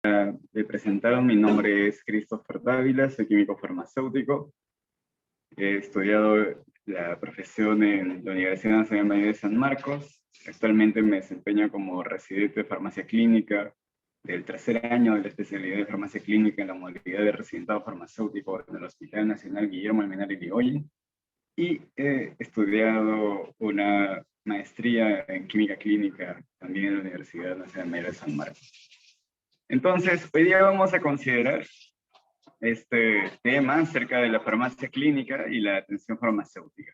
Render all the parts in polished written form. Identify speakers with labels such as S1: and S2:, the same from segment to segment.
S1: Me presentaron, mi nombre es Christopher Dávila, soy químico farmacéutico. He estudiado la profesión en la Universidad Nacional Mayor de San Marcos. Actualmente me desempeño como residente de farmacia clínica del tercer año de la especialidad de farmacia clínica en la modalidad de residentado farmacéutico en el Hospital Nacional Guillermo Almenara Yrigoyen. Y he estudiado una maestría en química clínica también en la Universidad Nacional Mayor de San Marcos. Entonces, hoy día vamos a considerar este tema acerca de la farmacia clínica y la atención farmacéutica.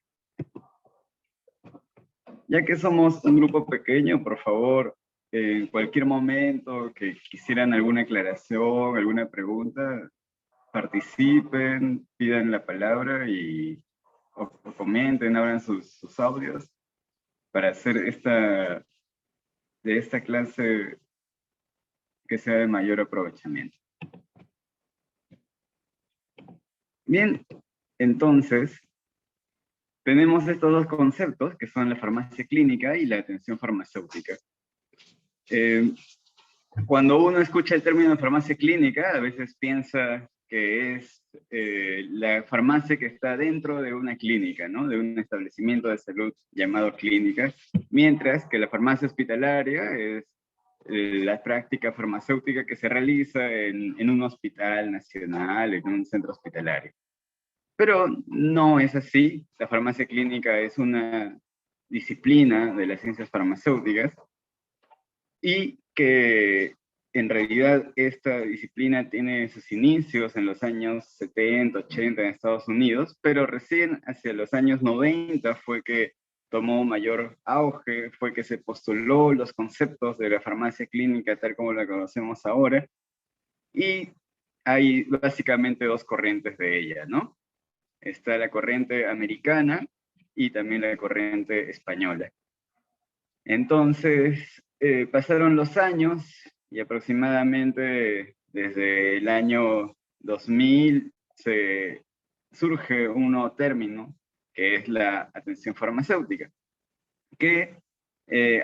S1: Ya que somos un grupo pequeño, por favor, en cualquier momento que quisieran alguna aclaración, alguna pregunta, participen, pidan la palabra o comenten, abran sus audios para hacer de esta clase que sea de mayor aprovechamiento. Bien, entonces, tenemos estos dos conceptos que son la farmacia clínica y la atención farmacéutica. Cuando uno escucha el término farmacia clínica, a veces piensa que es la farmacia que está dentro de una clínica, ¿no? De un establecimiento de salud llamado clínica, mientras que la farmacia hospitalaria es la práctica farmacéutica que se realiza en un hospital nacional, en un centro hospitalario. Pero no es así. La farmacia clínica es una disciplina de las ciencias farmacéuticas y que en realidad esta disciplina tiene sus inicios en los años 70, 80 en Estados Unidos, pero recién hacia los años 90 fue que tomó mayor auge, fue que se postuló los conceptos de la farmacia clínica tal como la conocemos ahora, y hay básicamente dos corrientes de ella, ¿no? Está la corriente americana y también la corriente española. Entonces, pasaron los años y aproximadamente desde el año 2000 surge un nuevo término que es la atención farmacéutica, que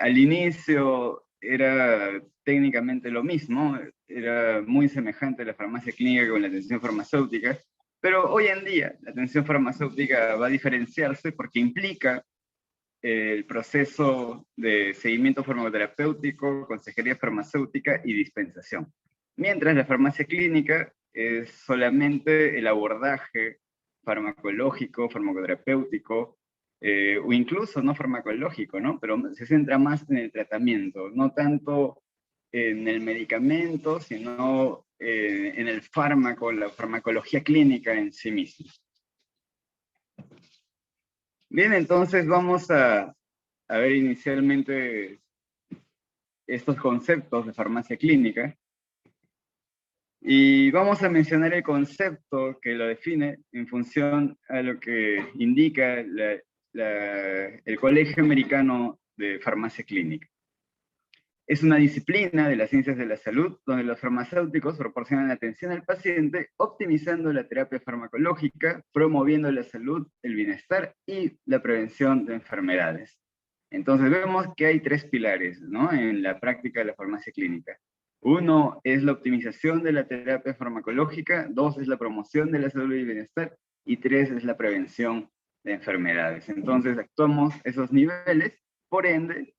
S1: al inicio era técnicamente lo mismo, era muy semejante a la farmacia clínica con la atención farmacéutica, pero hoy en día la atención farmacéutica va a diferenciarse porque implica el proceso de seguimiento farmacoterapéutico, consejería farmacéutica y dispensación. Mientras la farmacia clínica es solamente el abordaje farmacológico, farmacoterapéutico, o incluso no farmacológico, ¿no? Pero se centra más en el tratamiento, no tanto en el medicamento, sino en el fármaco, la farmacología clínica en sí misma. Bien, entonces vamos a ver inicialmente estos conceptos de farmacia clínica y vamos a mencionar el concepto que lo define en función a lo que indica el Colegio Americano de Farmacia Clínica. Es una disciplina de las ciencias de la salud donde los farmacéuticos proporcionan atención al paciente optimizando la terapia farmacológica, promoviendo la salud, el bienestar y la prevención de enfermedades. Entonces vemos que hay tres pilares, ¿no?, en la práctica de la farmacia clínica. Uno es la optimización de la terapia farmacológica, dos es la promoción de la salud y bienestar, y tres es la prevención de enfermedades. Entonces actuamos esos niveles, por ende,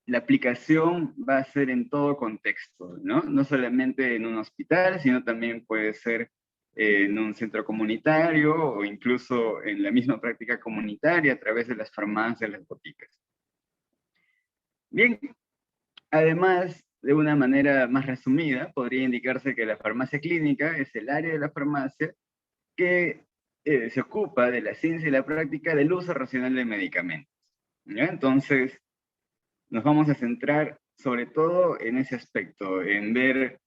S1: la aplicación va a ser en todo contexto, ¿no? No solamente en un hospital, sino también puede ser en un centro comunitario o incluso en la misma práctica comunitaria a través de las farmacias, las boticas. Bien, además, de una manera más resumida, podría indicarse que la farmacia clínica es el área de la farmacia que se ocupa de la ciencia y la práctica del uso racional de medicamentos, ¿ya? Entonces, nos vamos a centrar sobre todo en ese aspecto, en ver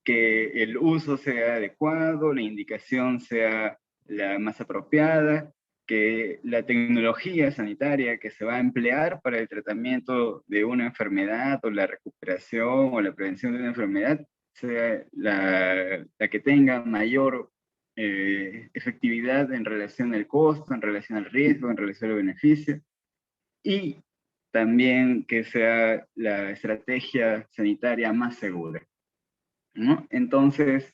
S1: que el uso sea adecuado, la indicación sea la más apropiada, que la tecnología sanitaria que se va a emplear para el tratamiento de una enfermedad o la recuperación o la prevención de una enfermedad sea la que tenga mayor efectividad en relación al costo, en relación al riesgo, en relación al beneficio. Y también que sea la estrategia sanitaria más segura, ¿no? Entonces,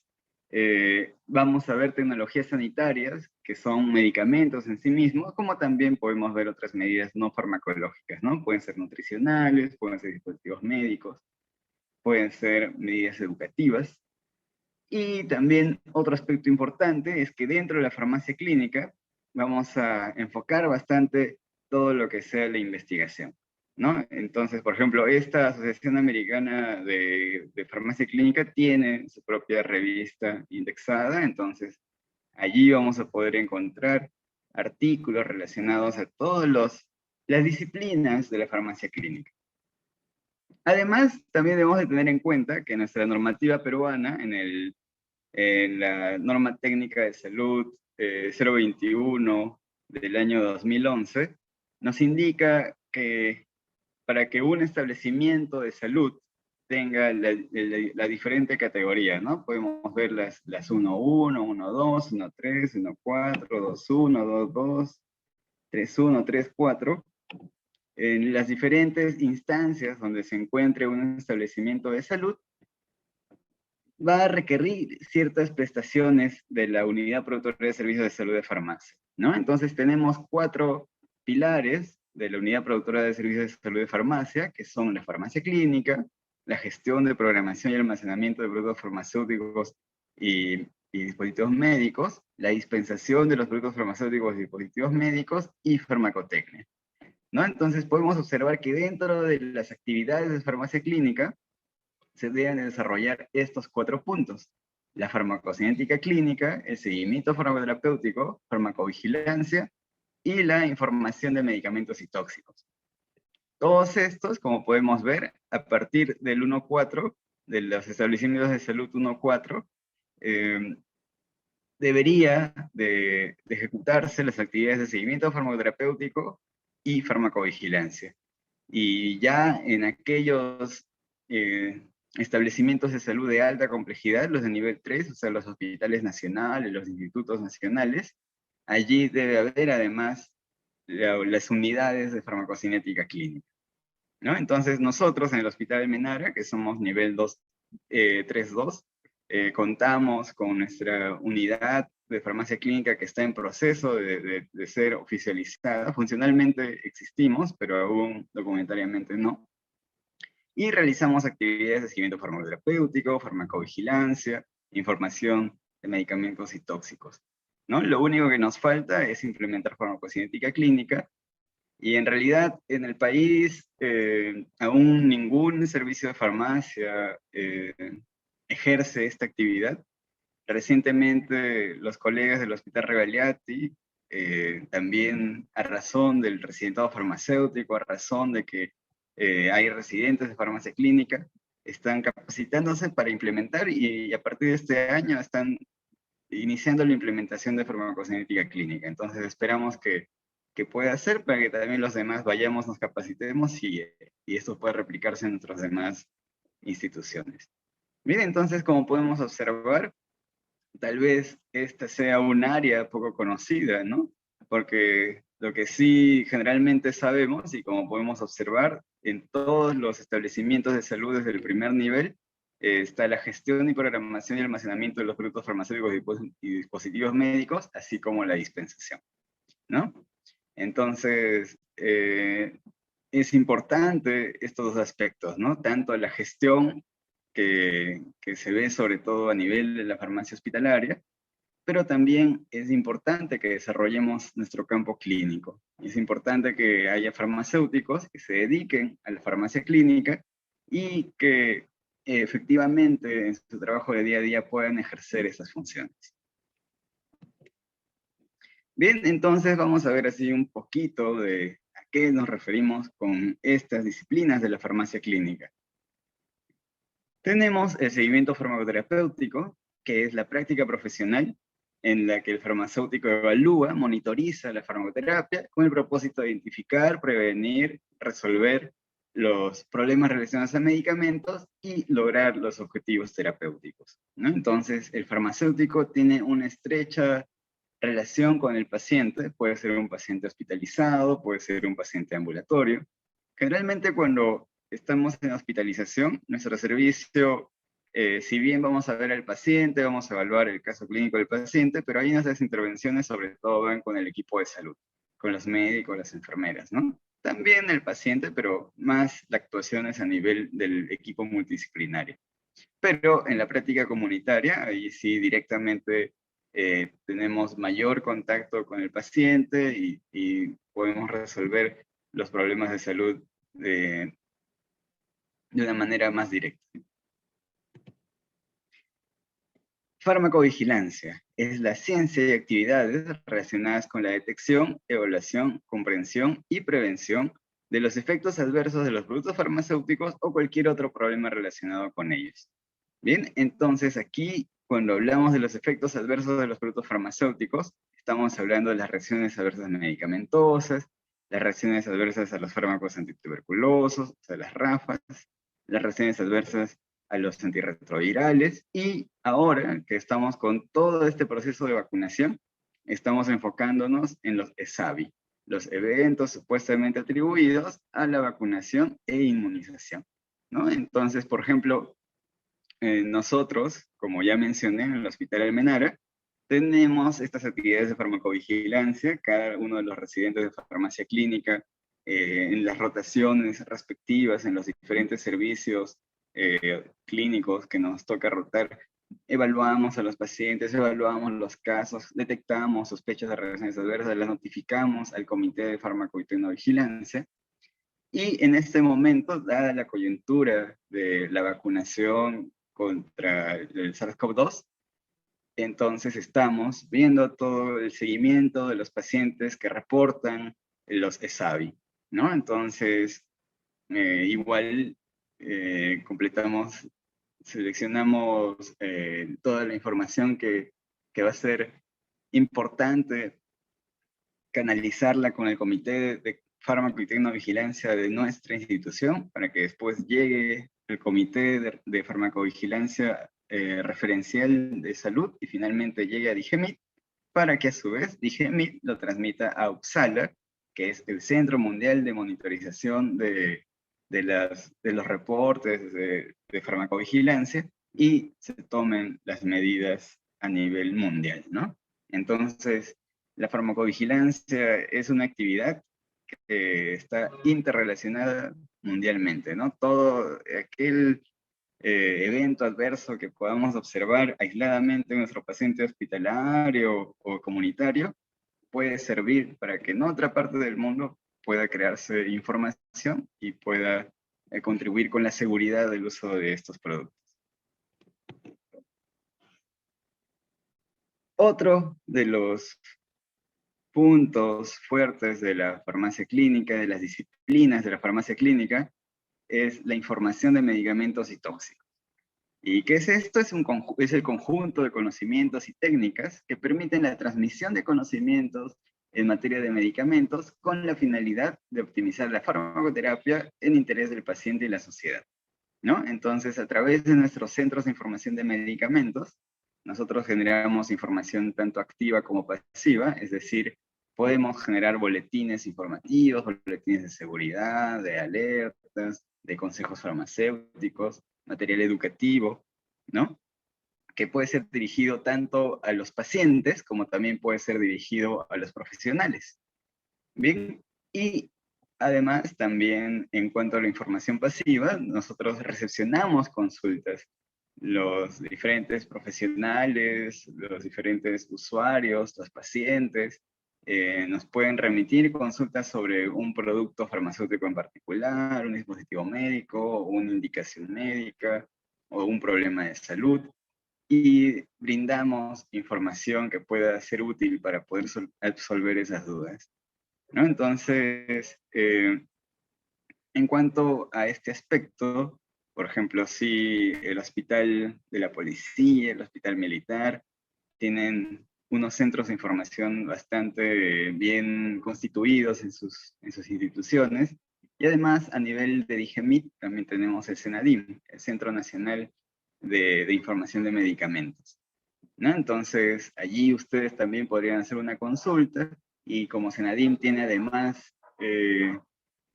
S1: vamos a ver tecnologías sanitarias, que son medicamentos en sí mismos, como también podemos ver otras medidas no farmacológicas, ¿no? Pueden ser nutricionales, pueden ser dispositivos médicos, pueden ser medidas educativas. Y también otro aspecto importante es que dentro de la farmacia clínica vamos a enfocar bastante todo lo que sea la investigación, ¿no? Entonces, por ejemplo, esta Asociación Americana de Farmacia Clínica tiene su propia revista indexada, entonces allí vamos a poder encontrar artículos relacionados a todas las disciplinas de la farmacia clínica. Además, también debemos de tener en cuenta que nuestra normativa peruana en la norma técnica de salud 021 del año 2011, nos indica que para que un establecimiento de salud tenga la diferente categoría, ¿no? Podemos ver las 1.1, 1.2, 1.3, 1.4, 2.1, 2.2, 3.1, 3.4, en las diferentes instancias donde se encuentre un establecimiento de salud, va a requerir ciertas prestaciones de la Unidad Productora de Servicios de Salud de Farmacia, ¿no? Entonces tenemos 4 pilares de la Unidad Productora de Servicios de Salud de Farmacia, que son la farmacia clínica, la gestión de programación y almacenamiento de productos farmacéuticos y dispositivos médicos, la dispensación de los productos farmacéuticos y dispositivos médicos y farmacotecnia, ¿no? Entonces podemos observar que dentro de las actividades de farmacia clínica se deben desarrollar estos 4 puntos: la farmacocinética clínica, el seguimiento farmacoterapéutico, farmacovigilancia y la información de medicamentos y tóxicos. Todos estos, como podemos ver, a partir del 1.4, de los establecimientos de salud 1.4, debería de ejecutarse las actividades de seguimiento farmacoterapéutico y farmacovigilancia. Y ya en aquellos establecimientos de salud de alta complejidad, los de nivel 3, o sea, los hospitales nacionales, los institutos nacionales, allí debe haber además las unidades de farmacocinética clínica, ¿no? Entonces nosotros en el Hospital de Menara, que somos nivel 2, 3.2, contamos con nuestra unidad de farmacia clínica que está en proceso de ser oficializada. Funcionalmente existimos, pero aún documentariamente no. Y realizamos actividades de seguimiento farmacoterapéutico, farmacovigilancia, información de medicamentos y tóxicos, ¿no? Lo único que nos falta es implementar farmacocinética clínica, y en realidad en el país aún ningún servicio de farmacia ejerce esta actividad. Recientemente los colegas del Hospital Regagliati, también a razón del residentado farmacéutico, a razón de que hay residentes de farmacia clínica, están capacitándose para implementar, y a partir de este año están iniciando la implementación de farmacocinética clínica. Entonces esperamos que pueda ser para que también los demás vayamos, nos capacitemos y esto pueda replicarse en nuestras demás instituciones. Bien, entonces como podemos observar, tal vez esta sea un área poco conocida, ¿no? Porque lo que sí generalmente sabemos, y como podemos observar, en todos los establecimientos de salud desde el primer nivel, está la gestión y programación y almacenamiento de los productos farmacéuticos y dispositivos médicos, así como la dispensación, ¿no? Entonces, es importante estos dos aspectos, ¿no? Tanto la gestión que se ve sobre todo a nivel de la farmacia hospitalaria, pero también es importante que desarrollemos nuestro campo clínico. Es importante que haya farmacéuticos que se dediquen a la farmacia clínica y que efectivamente en su trabajo de día a día puedan ejercer esas funciones. Bien, entonces vamos a ver así un poquito de a qué nos referimos con estas disciplinas de la farmacia clínica. Tenemos el seguimiento farmacoterapéutico, que es la práctica profesional en la que el farmacéutico evalúa, monitoriza la farmacoterapia con el propósito de identificar, prevenir, resolver los problemas relacionados a medicamentos y lograr los objetivos terapéuticos, ¿no? Entonces, el farmacéutico tiene una estrecha relación con el paciente, puede ser un paciente hospitalizado, puede ser un paciente ambulatorio, Generalmente cuando estamos en hospitalización, nuestro servicio, si bien vamos a ver al paciente, vamos a evaluar el caso clínico del paciente, pero ahí nuestras intervenciones sobre todo van con el equipo de salud, con los médicos, las enfermeras, ¿no? También el paciente, pero más la actuación es a nivel del equipo multidisciplinario. Pero en la práctica comunitaria, ahí sí directamente tenemos mayor contacto con el paciente y podemos resolver los problemas de salud de una manera más directa. Farmacovigilancia es la ciencia y actividades relacionadas con la detección, evaluación, comprensión y prevención de los efectos adversos de los productos farmacéuticos o cualquier otro problema relacionado con ellos. Bien, entonces aquí cuando hablamos de los efectos adversos de los productos farmacéuticos, estamos hablando de las reacciones adversas medicamentosas, las reacciones adversas a los fármacos antituberculosos, o sea, las RAFAs, las reacciones adversas a los antirretrovirales, y ahora que estamos con todo este proceso de vacunación, estamos enfocándonos en los ESAVI, los eventos supuestamente atribuidos a la vacunación e inmunización, ¿no? Entonces, por ejemplo, nosotros, como ya mencioné, en el Hospital Almenara, tenemos estas actividades de farmacovigilancia, cada uno de los residentes de farmacia clínica, en las rotaciones respectivas, en los diferentes servicios clínicos que nos toca rotar, evaluamos a los pacientes, evaluamos los casos, detectamos sospechas de reacciones adversas, las notificamos al Comité de Farmacovigilance. Y en este momento, dada la coyuntura de la vacunación contra el SARS-CoV-2, entonces estamos viendo todo el seguimiento de los pacientes que reportan los ESAVI, ¿no? Entonces, igual completamos, seleccionamos toda la información que va a ser importante canalizarla con el comité de fármaco y tecnovigilancia de nuestra institución para que después llegue el comité de farmacovigilancia referencial de salud y finalmente llegue a DIGEMIT para que a su vez DIGEMIT lo transmita a Uppsala, que es el Centro Mundial de Monitorización de los reportes de farmacovigilancia, y se tomen las medidas a nivel mundial, ¿no? Entonces, la farmacovigilancia es una actividad que está interrelacionada mundialmente, ¿no? Todo aquel evento adverso que podamos observar aisladamente en nuestro paciente hospitalario o comunitario puede servir para que en otra parte del mundo pueda crearse información y pueda contribuir con la seguridad del uso de estos productos. Otro de los puntos fuertes de la farmacia clínica, de las disciplinas de la farmacia clínica, es la información de medicamentos y tóxicos. ¿Y qué es esto? Es el conjunto de conocimientos y técnicas que permiten la transmisión de conocimientos en materia de medicamentos con la finalidad de optimizar la farmacoterapia en interés del paciente y la sociedad, ¿no? Entonces, a través de nuestros centros de información de medicamentos, nosotros generamos información tanto activa como pasiva, es decir, podemos generar boletines informativos, boletines de seguridad, de alertas, de consejos farmacéuticos, material educativo, ¿no? Que puede ser dirigido tanto a los pacientes como también puede ser dirigido a los profesionales. Bien, y además también en cuanto a la información pasiva, nosotros recepcionamos consultas. Los diferentes profesionales, los diferentes usuarios, los pacientes, nos pueden remitir consultas sobre un producto farmacéutico en particular, un dispositivo médico, una indicación médica o un problema de salud, y brindamos información que pueda ser útil para poder absolver esas dudas, ¿no? Entonces, en cuanto a este aspecto, por ejemplo, si el hospital de la policía, el hospital militar, tienen unos centros de información bastante bien constituidos en sus instituciones, y además a nivel de DIGEMIT también tenemos el CENADIM, el Centro Nacional de Información de Medicamentos, ¿no? Entonces, allí ustedes también podrían hacer una consulta, y como CENADIM tiene además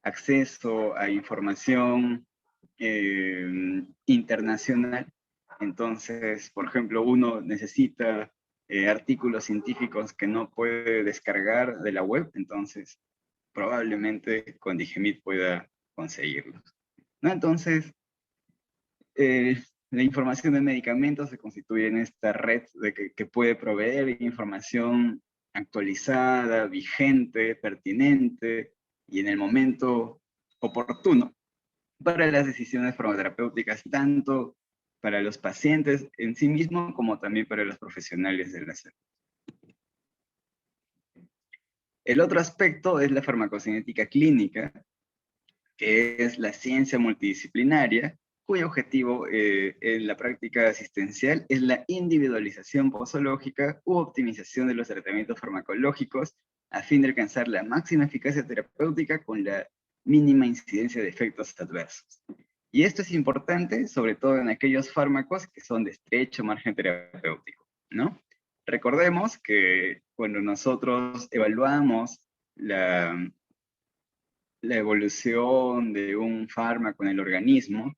S1: acceso a información internacional. Entonces, por ejemplo, uno necesita artículos científicos que no puede descargar de la web, entonces probablemente con Digemit pueda conseguirlos, ¿no? Entonces, la información de medicamentos se constituye en esta red que puede proveer información actualizada, vigente, pertinente y en el momento oportuno para las decisiones farmacoterapéuticas, tanto para los pacientes en sí mismos como también para los profesionales de la salud. El otro aspecto es la farmacocinética clínica, que es la ciencia multidisciplinaria, cuyo objetivo en la práctica asistencial es la individualización posológica u optimización de los tratamientos farmacológicos a fin de alcanzar la máxima eficacia terapéutica con la mínima incidencia de efectos adversos. Y esto es importante, sobre todo en aquellos fármacos que son de estrecho margen terapéutico, ¿no? Recordemos que cuando nosotros evaluamos la evolución de un fármaco en el organismo,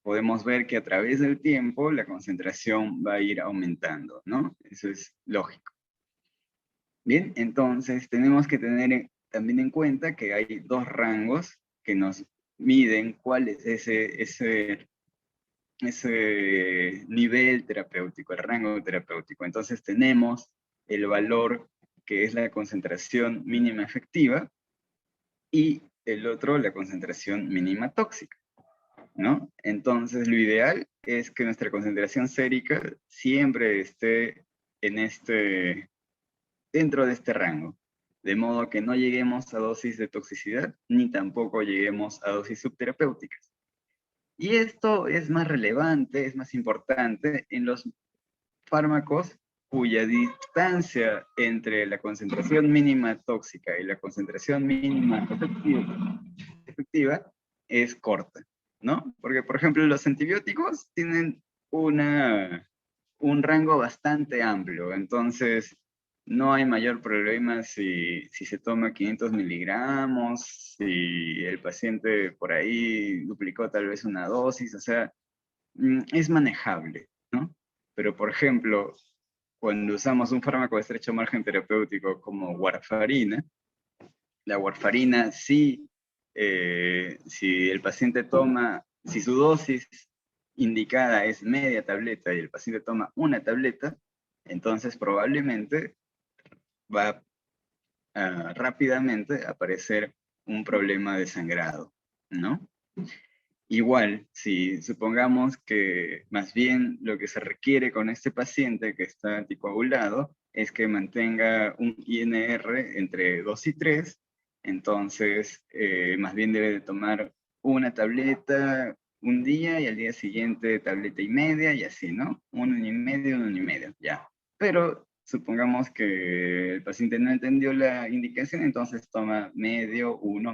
S1: podemos ver que a través del tiempo la concentración va a ir aumentando, ¿no? Eso es lógico. Bien, entonces tenemos que tener también en cuenta que hay dos rangos que nos miden cuál es ese nivel terapéutico, el rango terapéutico. Entonces tenemos el valor que es la concentración mínima efectiva y el otro la concentración mínima tóxica, ¿no? Entonces lo ideal es que nuestra concentración sérica siempre esté en dentro de este rango, de modo que no lleguemos a dosis de toxicidad, ni tampoco lleguemos a dosis subterapéuticas. Y esto es más relevante, es más importante en los fármacos cuya distancia entre la concentración mínima tóxica y la concentración mínima efectiva es corta, ¿no? Porque, por ejemplo, los antibióticos tienen un rango bastante amplio, entonces no hay mayor problema si se toma 500 miligramos, si el paciente por ahí duplicó tal vez una dosis, o sea, es manejable, ¿no? Pero, por ejemplo, cuando usamos un fármaco de estrecho margen terapéutico como warfarina, la warfarina sí, si el paciente toma, si su dosis indicada es media tableta y el paciente toma una tableta, entonces probablemente va a rápidamente aparecer un problema de sangrado, ¿no? Igual, si supongamos que más bien lo que se requiere con este paciente que está anticoagulado es que mantenga un INR entre 2 y 3, entonces más bien debe de tomar una tableta un día y al día siguiente tableta y media y así, ¿no? Uno y medio, ya. Pero supongamos que el paciente no entendió la indicación, entonces toma medio, uno.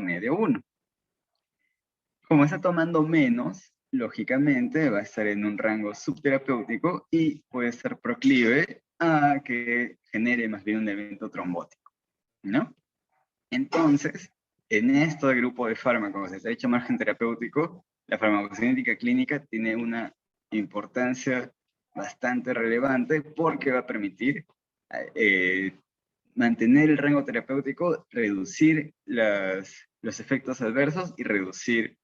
S1: Como está tomando menos, lógicamente va a estar en un rango subterapéutico y puede ser proclive a que genere más bien un evento trombótico, ¿no? Entonces, en este grupo de fármacos de estrecho margen terapéutico, la farmacocinética clínica tiene una importancia bastante relevante porque va a permitir mantener el rango terapéutico, reducir los efectos adversos y reducir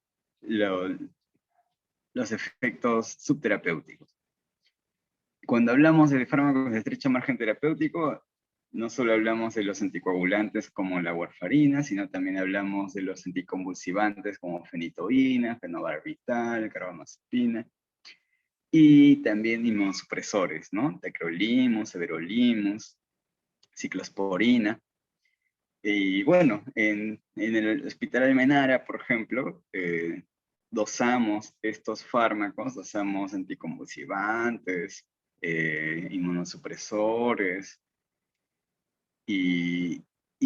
S1: los efectos subterapéuticos. Cuando hablamos de fármacos de estrecho margen terapéutico, no solo hablamos de los anticoagulantes como la warfarina, sino también hablamos de los anticonvulsivantes como fenitoína, fenobarbital, carbamazepina, y también inmunosupresores, ¿no? Tacrolimus, everolimus, ciclosporina. Y bueno, en el Hospital Almenara, por ejemplo, dosamos estos fármacos, dosamos anticonvulsivantes, inmunosupresores, y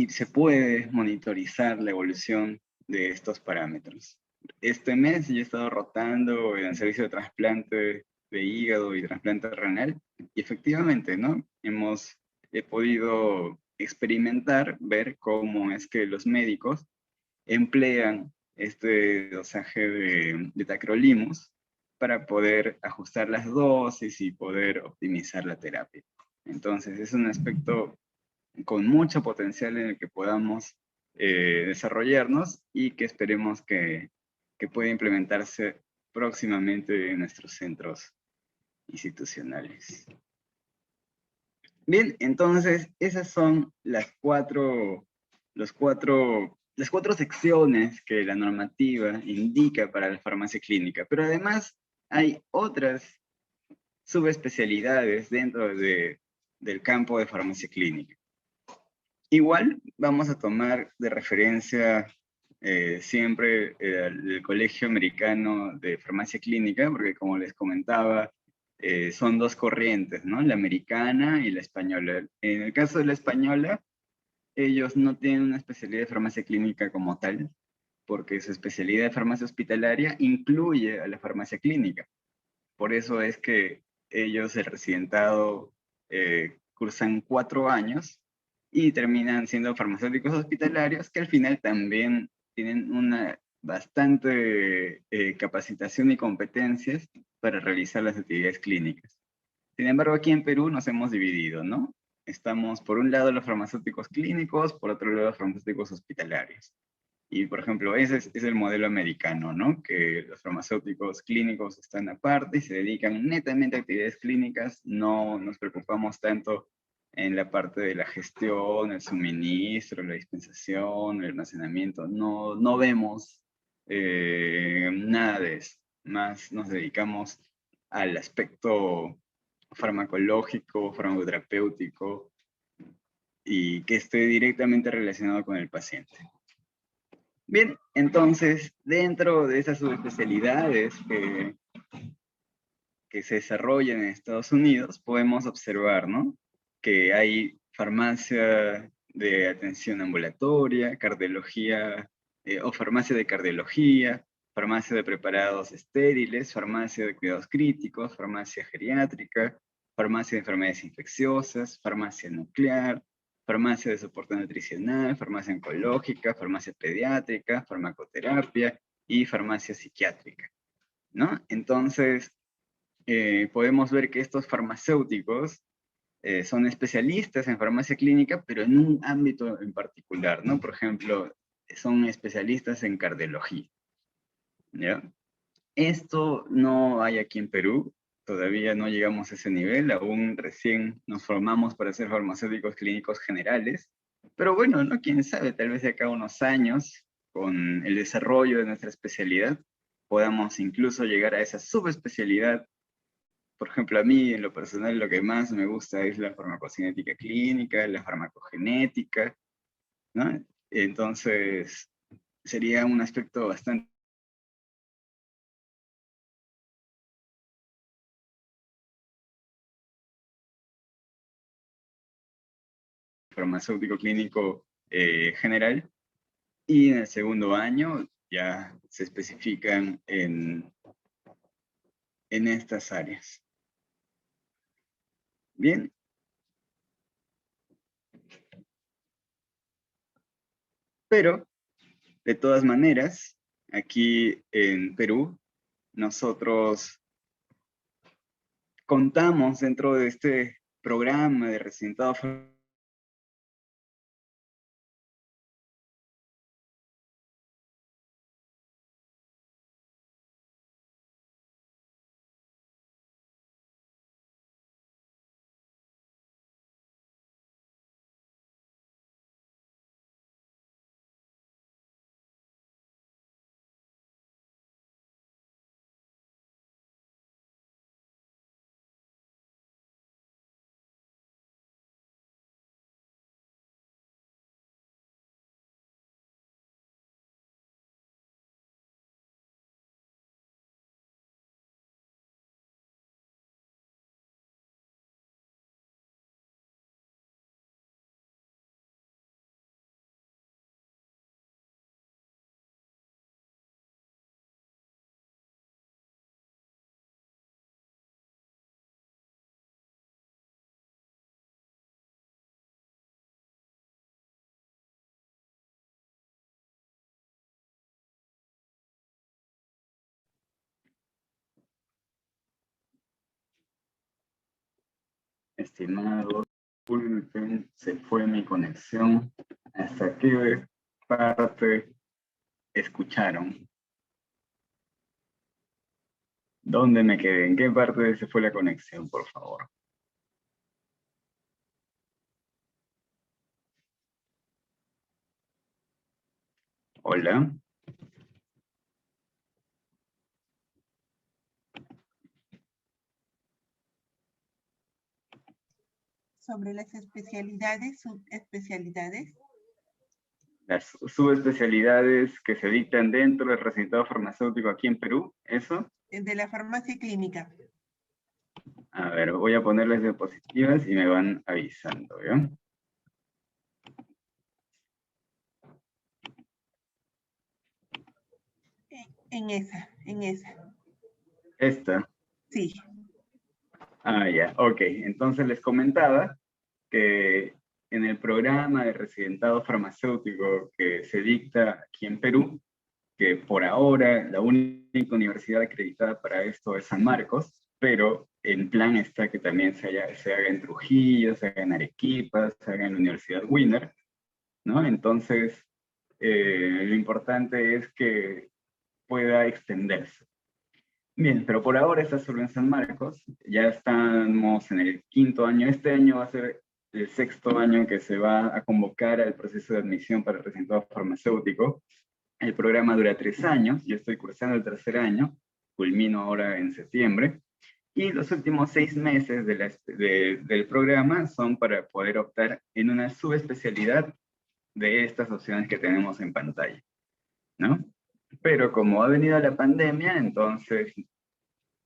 S1: se puede monitorizar la evolución de estos parámetros. Este mes yo he estado rotando en el servicio de trasplante de hígado y trasplante renal, y efectivamente, ¿no? He podido experimentar, ver cómo es que los médicos emplean este dosaje de tacrolimus para poder ajustar las dosis y poder optimizar la terapia. Entonces, es un aspecto con mucho potencial en el que podamos desarrollarnos y que esperemos que pueda implementarse próximamente en nuestros centros institucionales. Bien, entonces esas son las cuatro secciones que la normativa indica para la farmacia clínica, pero además hay otras subespecialidades dentro del campo de farmacia clínica. Igual vamos a tomar de referencia siempre el Colegio Americano de Farmacia Clínica, porque como les comentaba, son dos corrientes, ¿no? La americana y la española. En el caso de la española, ellos no tienen una especialidad de farmacia clínica como tal, porque su especialidad de farmacia hospitalaria incluye a la farmacia clínica. Por eso es que ellos el residentado cursan 4 años y terminan siendo farmacéuticos hospitalarios que al final también tienen una bastante capacitación y competencias para realizar las actividades clínicas. Sin embargo, aquí en Perú nos hemos dividido, ¿no? Estamos por un lado los farmacéuticos clínicos, por otro lado los farmacéuticos hospitalarios. Y, por ejemplo, ese es el modelo americano, ¿no? Que los farmacéuticos clínicos están aparte y se dedican netamente a actividades clínicas. No nos preocupamos tanto en la parte de la gestión, el suministro, la dispensación, el almacenamiento. No vemos nada de eso. Más nos dedicamos al aspecto farmacológico, farmacoterapéutico y que esté directamente relacionado con el paciente. Bien, entonces, dentro de esas subespecialidades que se desarrollan en Estados Unidos, podemos observar, ¿no? Que hay farmacia de atención ambulatoria, cardiología, o farmacia de cardiología, farmacia de preparados estériles, farmacia de cuidados críticos, farmacia geriátrica, farmacia de enfermedades infecciosas, farmacia nuclear, farmacia de soporte nutricional, farmacia oncológica, farmacia pediátrica, farmacoterapia y farmacia psiquiátrica, ¿no? Entonces, podemos ver que estos farmacéuticos son especialistas en farmacia clínica, pero en un ámbito en particular, ¿no? Por ejemplo, son especialistas en cardiología, ¿ya? Esto no hay aquí en Perú, todavía no llegamos a ese nivel, aún recién nos formamos para ser farmacéuticos clínicos generales, pero bueno, ¿no? Quién sabe, tal vez de acá a unos años, con el desarrollo de nuestra especialidad, podamos incluso llegar a esa subespecialidad. Por ejemplo, a mí en lo personal lo que más me gusta es la farmacocinética clínica, la farmacogenética, ¿no? Entonces, sería un aspecto bastante farmacéutico clínico general, y en el segundo año ya se especifican en estas áreas. Bien, pero de todas maneras, aquí en Perú, nosotros contamos dentro de este programa de residentado Estimado, disculpen, se fue mi conexión. ¿Hasta qué parte escucharon? ¿Dónde me quedé? ¿En qué parte se fue la conexión, por favor? Hola.
S2: Sobre las especialidades, subespecialidades.
S1: Las subespecialidades que se dictan dentro del recetado farmacéutico aquí en Perú, ¿eso?
S2: De la farmacia clínica.
S1: A ver, voy a ponerles diapositivas y me van avisando, ¿ya?
S2: En esa.
S1: Esta.
S2: Sí.
S1: Ah, ya, ok. Entonces les comentaba que en el programa de residentado farmacéutico que se dicta aquí en Perú, que por ahora la única universidad acreditada para esto es San Marcos, pero en plan está que también se haga en Trujillo, se haga en Arequipa, se haga en la Universidad Wiener, ¿no? Entonces, lo importante es que pueda extenderse. Bien, pero por ahora está solo en San Marcos, ya estamos en el 5º año, este año va a ser el 6º año que se va a convocar al proceso de admisión para el residentado farmacéutico. El programa dura 3 años, yo estoy cursando el 3er año, culmino ahora en septiembre, y los últimos 6 meses del programa son para poder optar en una subespecialidad de estas opciones que tenemos en pantalla, ¿no? Pero como ha venido la pandemia, entonces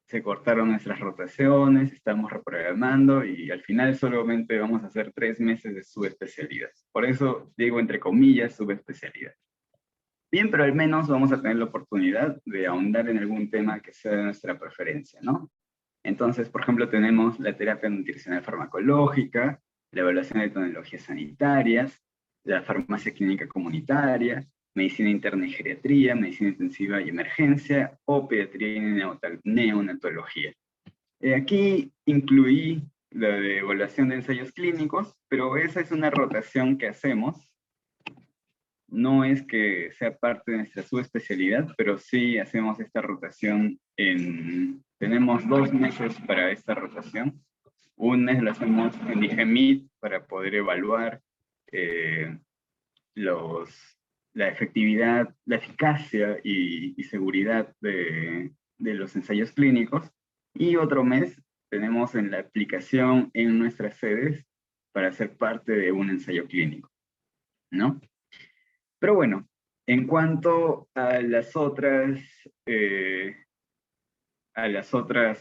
S1: se cortaron nuestras rotaciones, estamos reprogramando y al final solamente vamos a hacer 3 meses de subespecialidad. Por eso digo entre comillas subespecialidad. Bien, pero al menos vamos a tener la oportunidad de ahondar en algún tema que sea de nuestra preferencia, ¿no? Entonces, por ejemplo, tenemos la terapia nutricional farmacológica, la evaluación de tecnologías sanitarias, la farmacia clínica comunitaria, medicina interna y geriatría, medicina intensiva y emergencia, o pediatría y neonatología. Aquí incluí la de evaluación de ensayos clínicos, pero esa es una rotación que hacemos. No es que sea parte de nuestra subespecialidad, pero sí hacemos esta rotación tenemos 2 meses para esta rotación. Un mes lo hacemos en DIGEMIT para poder evaluar eh, la efectividad, la eficacia y seguridad de los ensayos clínicos. Y otro mes tenemos en la aplicación en nuestras sedes para ser parte de un ensayo clínico, ¿no? Pero bueno, en cuanto a las otras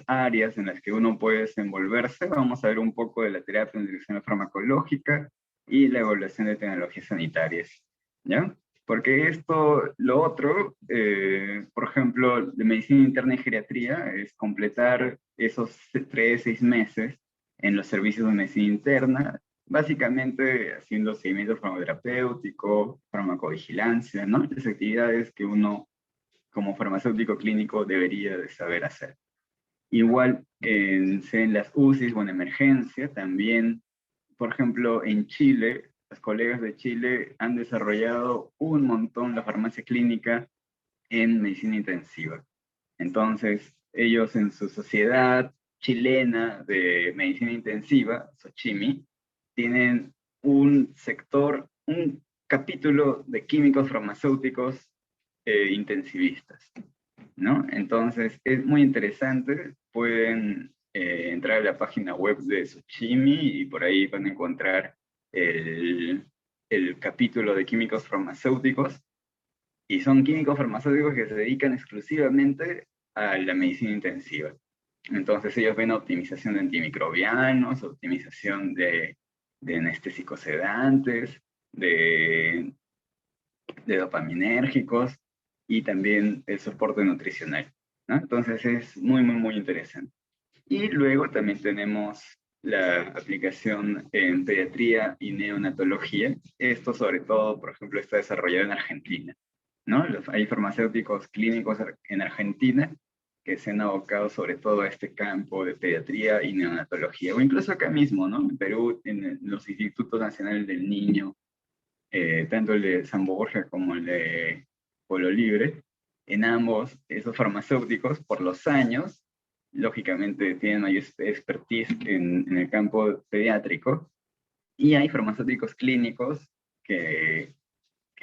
S1: áreas en las que uno puede desenvolverse, vamos a ver un poco de la terapia nutricional farmacológica y la evaluación de tecnologías sanitarias, ¿ya? Porque lo otro, por ejemplo, de medicina interna y geriatría, es completar esos 3, 6 meses en los servicios de medicina interna, básicamente haciendo seguimiento farmacoterapéutico, farmacovigilancia, ¿no? Las actividades que uno como farmacéutico clínico debería de saber hacer. Igual en las UCIs o en emergencia, también, por ejemplo, en Chile, los colegas de Chile han desarrollado un montón la farmacia clínica en medicina intensiva. Entonces, ellos en su sociedad chilena de medicina intensiva, SOCHIMI, tienen un sector, un capítulo de químicos farmacéuticos intensivistas, ¿no? Entonces, es muy interesante, pueden entrar a la página web de SOCHIMI y por ahí van a encontrar el capítulo de químicos farmacéuticos, y son químicos farmacéuticos que se dedican exclusivamente a la medicina intensiva. Entonces ellos ven optimización de antimicrobianos, optimización de anestésicos sedantes, de dopaminérgicos y también el soporte nutricional, ¿no? Entonces es muy, muy, muy interesante. Y luego también tenemos la aplicación en pediatría y neonatología. Esto sobre todo, por ejemplo, está desarrollado en Argentina, ¿no? Hay farmacéuticos clínicos en Argentina que se han abocado sobre todo a este campo de pediatría y neonatología, o incluso acá mismo, ¿no? En Perú, en los Institutos Nacionales del Niño, tanto el de San Borja como el de Polo Libre, en ambos, esos farmacéuticos, por los años, lógicamente tienen mayor expertise en el campo pediátrico, y hay farmacéuticos clínicos que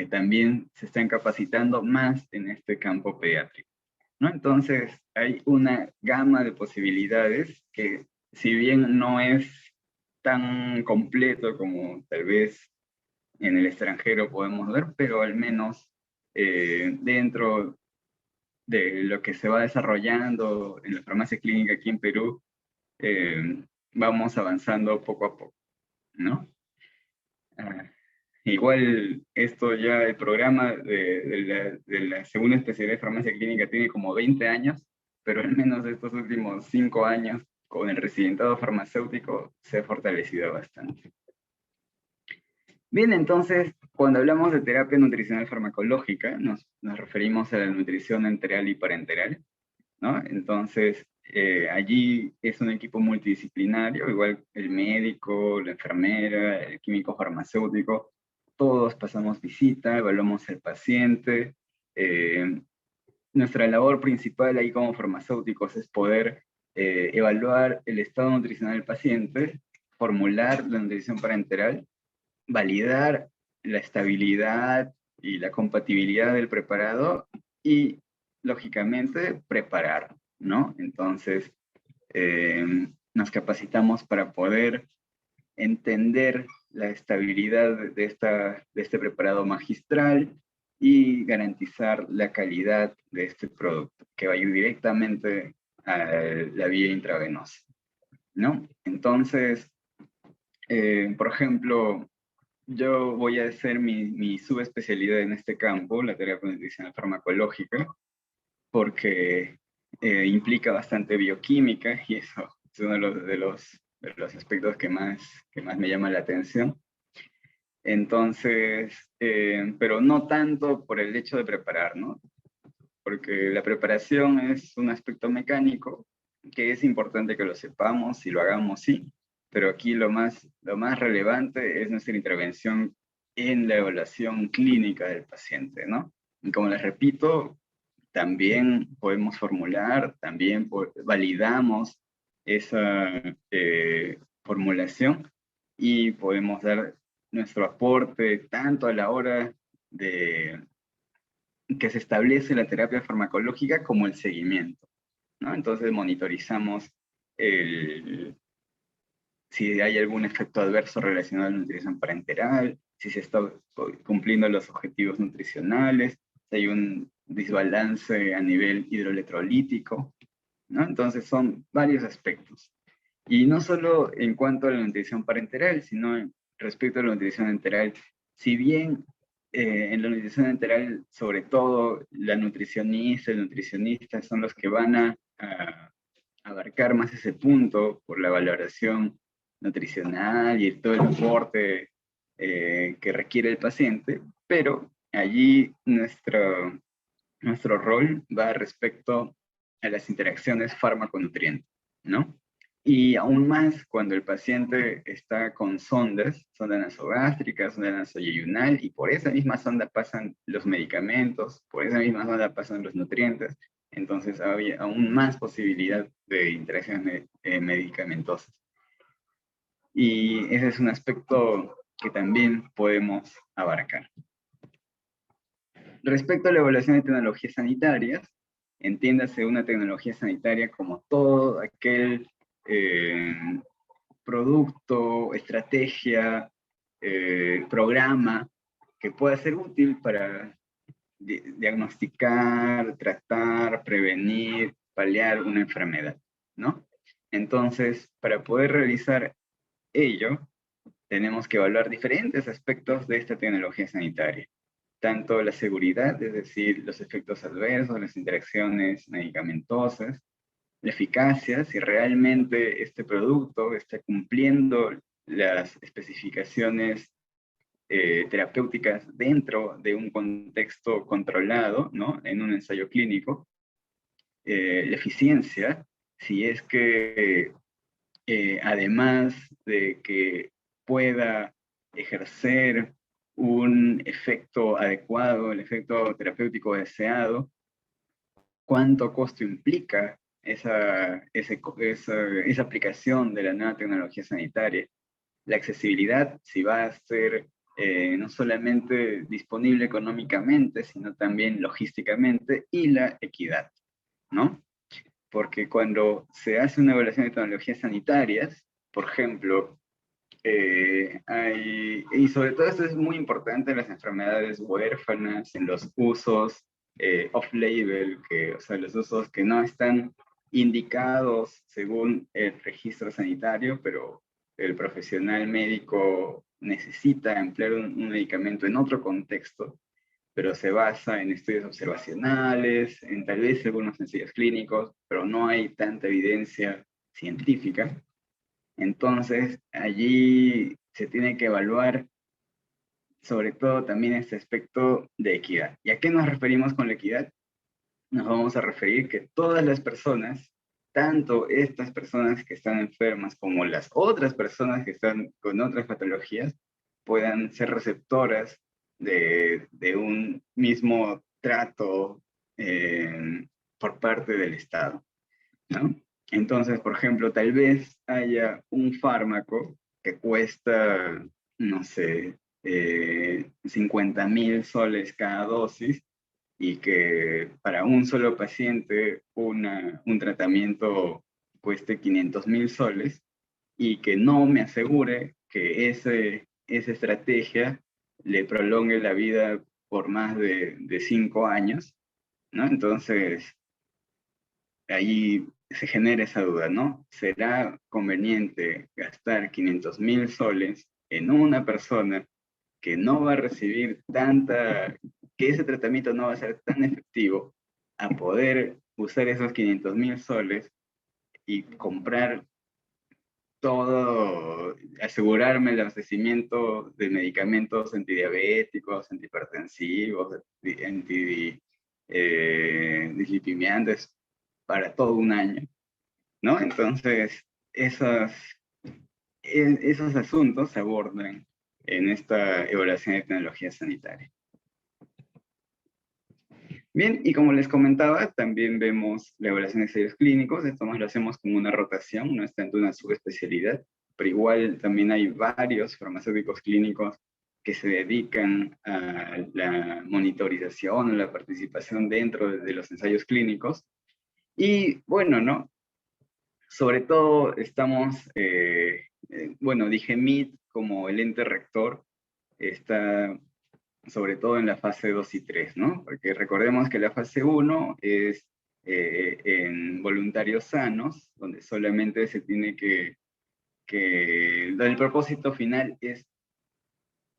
S1: también se están capacitando más en este campo pediátrico, ¿no? Entonces, hay una gama de posibilidades que, si bien no es tan completo como tal vez en el extranjero podemos ver, pero al menos dentro de lo que se va desarrollando en la farmacia clínica aquí en Perú, vamos avanzando poco a poco, ¿no? Ah, igual esto ya, el programa de la segunda especialidad de farmacia clínica tiene como 20 años, pero al menos estos últimos 5 años con el residentado farmacéutico se ha fortalecido bastante. Bien, entonces, cuando hablamos de terapia nutricional farmacológica, nos referimos a la nutrición enteral y parenteral, ¿no? Entonces, allí es un equipo multidisciplinario, igual el médico, la enfermera, el químico farmacéutico, todos pasamos visita, evaluamos al paciente. Nuestra labor principal ahí como farmacéuticos es poder evaluar el estado nutricional del paciente, formular la nutrición parenteral, validar la estabilidad y la compatibilidad del preparado y, lógicamente, preparar, ¿no? Entonces, nos capacitamos para poder entender la estabilidad de este preparado magistral y garantizar la calidad de este producto, que va a ir directamente a la vía intravenosa, ¿no? Entonces, por ejemplo, yo voy a hacer mi subespecialidad en este campo, la terapia nutricional farmacológica, porque implica bastante bioquímica y eso es uno de los aspectos que más me llama la atención. Entonces, pero no tanto por el hecho de preparar, ¿no? Porque la preparación es un aspecto mecánico que es importante que lo sepamos y lo hagamos, sí, pero aquí lo más relevante es nuestra intervención en la evaluación clínica del paciente, ¿no? Y como les repito, también podemos formular, también validamos esa formulación y podemos dar nuestro aporte tanto a la hora de que se establece la terapia farmacológica como el seguimiento, ¿no? Entonces monitorizamos si hay algún efecto adverso relacionado a la nutrición parenteral, si se está cumpliendo los objetivos nutricionales, si hay un desbalance a nivel hidroelectrolítico, ¿no? Entonces son varios aspectos. Y no solo en cuanto a la nutrición parenteral, sino respecto a la nutrición enteral. Si bien en la nutrición enteral, sobre todo, la nutricionista, el nutricionista son los que van a abarcar más ese punto por la valoración nutricional y todo el aporte que requiere el paciente, pero allí nuestro rol va respecto a las interacciones fármaco-nutriente, ¿no? Y aún más cuando el paciente está con sondas, sonda nasogástrica, sonda nasoyeyunal, y por esa misma sonda pasan los medicamentos, por esa misma sonda pasan los nutrientes, entonces había aún más posibilidad de interacciones medicamentosas. Y ese es un aspecto que también podemos abarcar. Respecto a la evaluación de tecnologías sanitarias, entiéndase una tecnología sanitaria como todo aquel producto, estrategia, programa que pueda ser útil para diagnosticar, tratar, prevenir, paliar una enfermedad, ¿no? Entonces, para poder realizar ello, tenemos que evaluar diferentes aspectos de esta tecnología sanitaria, tanto la seguridad, es decir, los efectos adversos, las interacciones medicamentosas, la eficacia, si realmente este producto está cumpliendo las especificaciones terapéuticas dentro de un contexto controlado, ¿no? En un ensayo clínico. la eficiencia si es que además de que pueda ejercer un efecto adecuado, el efecto terapéutico deseado, cuánto costo implica esa aplicación de la nueva tecnología sanitaria. La accesibilidad, si va a ser no solamente disponible económicamente, sino también logísticamente, y la equidad, ¿no? Porque cuando se hace una evaluación de tecnologías sanitarias, por ejemplo, y sobre todo esto es muy importante en las enfermedades huérfanas, en los usos off-label, o sea, los usos que no están indicados según el registro sanitario, pero el profesional médico necesita emplear un medicamento en otro contexto, pero se basa en estudios observacionales, en tal vez algunos ensayos clínicos, pero no hay tanta evidencia científica. Entonces, allí se tiene que evaluar sobre todo también este aspecto de equidad. ¿Y a qué nos referimos con la equidad? Nos vamos a referir que todas las personas, tanto estas personas que están enfermas como las otras personas que están con otras patologías, puedan ser receptoras de un mismo trato por parte del Estado, ¿no? Entonces, por ejemplo, tal vez haya un fármaco que cuesta, no sé, 50.000 soles cada dosis y que para un solo paciente un tratamiento cueste 500.000 soles y que no me asegure que esa estrategia le prolongue la vida por más de 5 años, ¿no? Entonces, ahí se genera esa duda, ¿no? ¿Será conveniente gastar 500.000 soles en una persona que no va a recibir que ese tratamiento no va a ser tan efectivo, a poder usar esos 500.000 soles y comprar todo, asegurarme el abastecimiento de medicamentos antidiabéticos, antihipertensivos, antidislipimiantes para todo un año, ¿no? Entonces, esos asuntos se abordan en esta evaluación de tecnología sanitaria. Bien, y como les comentaba, también vemos la evaluación de ensayos clínicos. Esto más lo hacemos como una rotación, no es tanto una subespecialidad, pero igual también hay varios farmacéuticos clínicos que se dedican a la monitorización, a la participación dentro de los ensayos clínicos. Y bueno, ¿no? Sobre todo estamos, bueno, DIGEMIT como el ente rector está sobre todo en la fase 2 y 3, ¿no? Porque recordemos que la fase 1 es en voluntarios sanos, donde solamente se tiene el propósito final es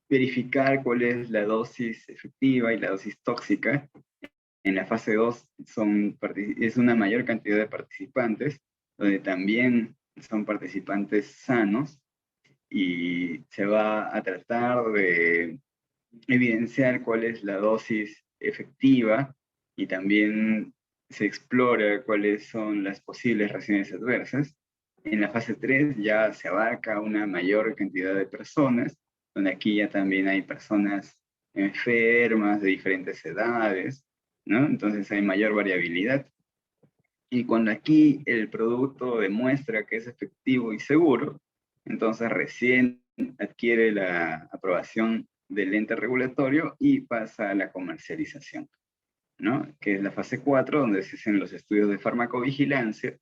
S1: verificar cuál es la dosis efectiva y la dosis tóxica. En la fase 2 es una mayor cantidad de participantes, donde también son participantes sanos, y se va a tratar de evidenciar cuál es la dosis efectiva y también se explora cuáles son las posibles reacciones adversas. En la fase 3 ya se abarca una mayor cantidad de personas, donde aquí ya también hay personas enfermas de diferentes edades, ¿no? Entonces hay mayor variabilidad. Y cuando aquí el producto demuestra que es efectivo y seguro, entonces recién adquiere la aprobación del ente regulatorio y pasa a la comercialización, ¿no? Que es la fase 4, donde se hacen los estudios de farmacovigilancia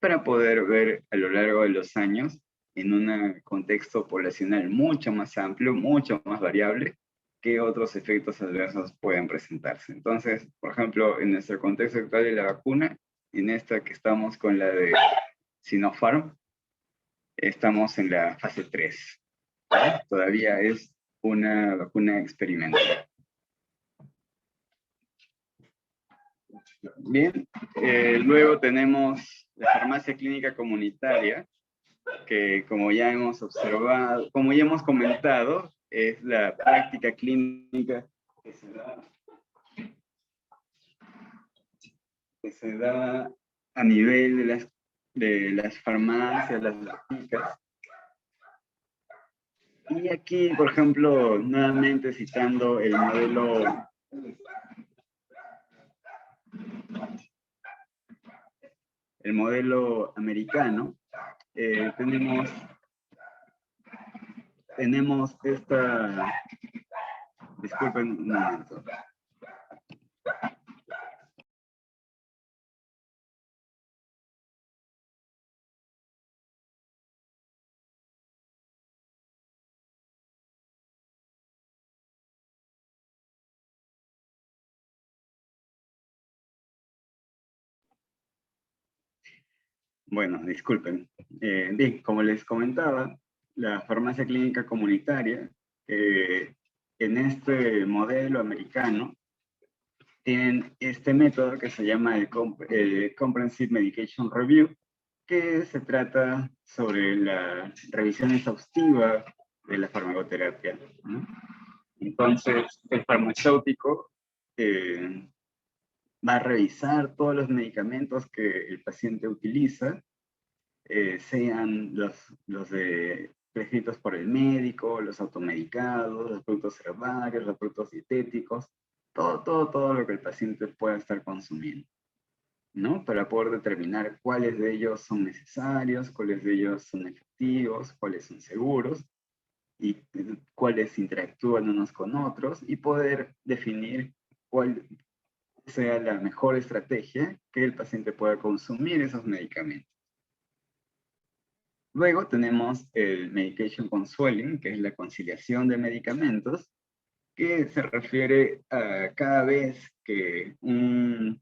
S1: para poder ver a lo largo de los años, en un contexto poblacional mucho más amplio, mucho más variable, qué otros efectos adversos pueden presentarse. Entonces, por ejemplo, en nuestro contexto actual de la vacuna, en esta que estamos con la de Sinopharm, estamos en la fase 3. ¿Vale? Todavía es una vacuna experimental. Bien, luego tenemos la farmacia clínica comunitaria, que como ya hemos observado, como ya hemos comentado, es la práctica clínica que se da que se da a nivel de las farmacias, las boticas. Y aquí, por ejemplo, nuevamente citando el modelo americano, tenemos esta, disculpen un momento. Bueno, disculpen. Bien, como les comentaba, la farmacia clínica comunitaria, en este modelo americano, tienen este método que se llama el Comprehensive Medication Review, que se trata sobre la revisión exhaustiva de la farmacoterapia, ¿no? Entonces, el farmacéutico va a revisar todos los medicamentos que el paciente utiliza, sean los prescritos por el médico, los automedicados, los productos herbarios, los productos dietéticos, todo lo que el paciente pueda estar consumiendo, ¿no? Para poder determinar cuáles de ellos son necesarios, cuáles de ellos son efectivos, cuáles son seguros, y cuáles interactúan unos con otros, y poder definir cuál sea la mejor estrategia que el paciente pueda consumir esos medicamentos. Luego tenemos el Medication Consulting, que es la conciliación de medicamentos, que se refiere a cada vez que un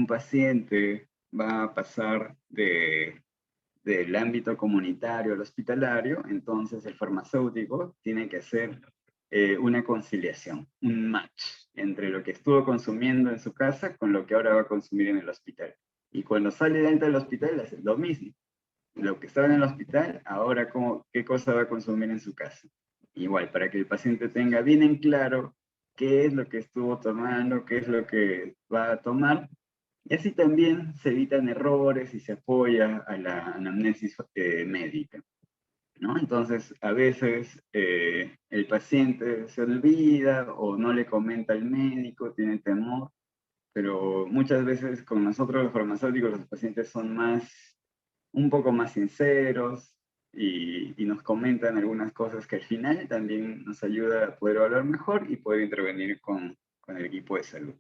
S1: paciente va a pasar del ámbito comunitario al hospitalario, entonces el farmacéutico tiene que hacer una conciliación, un match entre lo que estuvo consumiendo en su casa con lo que ahora va a consumir en el hospital. Y cuando sale dentro del hospital hace lo mismo. Lo que estaba en el hospital, ahora qué cosa va a consumir en su casa. Igual, para que el paciente tenga bien en claro qué es lo que estuvo tomando, qué es lo que va a tomar, y así también se evitan errores y se apoya a la anamnesis médica, ¿no? Entonces, a veces el paciente se olvida o no le comenta al médico, tiene temor, pero muchas veces con nosotros los farmacéuticos los pacientes son un poco más sinceros y nos comentan algunas cosas que al final también nos ayuda a poder hablar mejor y poder intervenir con el equipo de salud.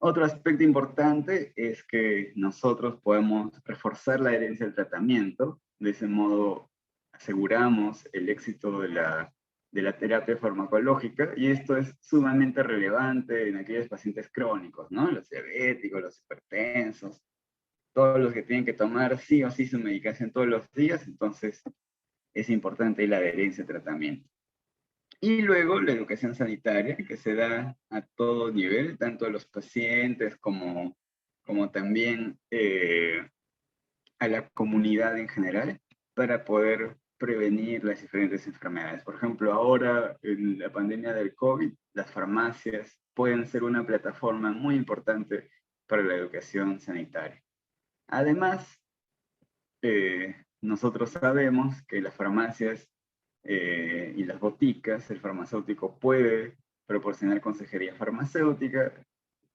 S1: Otro aspecto importante es que nosotros podemos reforzar la adherencia al tratamiento, de ese modo aseguramos el éxito de la terapia farmacológica, y esto es sumamente relevante en aquellos pacientes crónicos, ¿no? Los diabéticos, los hipertensos, todos los que tienen que tomar sí o sí su medicación todos los días, entonces es importante la adherencia al tratamiento. Y luego la educación sanitaria, que se da a todo nivel, tanto a los pacientes como también a la comunidad en general, para poder prevenir las diferentes enfermedades. Por ejemplo, ahora en la pandemia del COVID, las farmacias pueden ser una plataforma muy importante para la educación sanitaria. Además, nosotros sabemos que las farmacias y las boticas, el farmacéutico puede proporcionar consejería farmacéutica,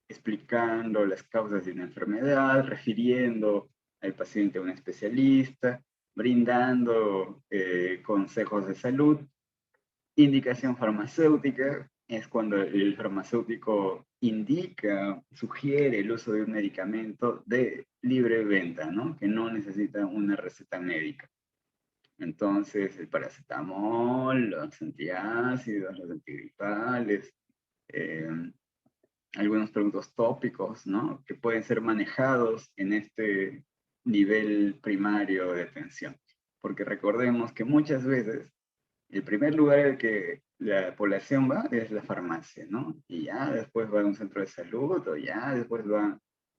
S1: explicando las causas de una enfermedad, refiriendo al paciente a un especialista, brindando consejos de salud. Indicación farmacéutica es cuando el farmacéutico indica, sugiere el uso de un medicamento de libre venta, ¿no? Que no necesita una receta médica. Entonces, el paracetamol, los antiácidos, los antigripales, algunos productos tópicos, ¿no? Que pueden ser manejados en este nivel primario de atención. Porque recordemos que muchas veces el primer lugar al que la población va es la farmacia, ¿no? Y ya después va a un centro de salud o ya después va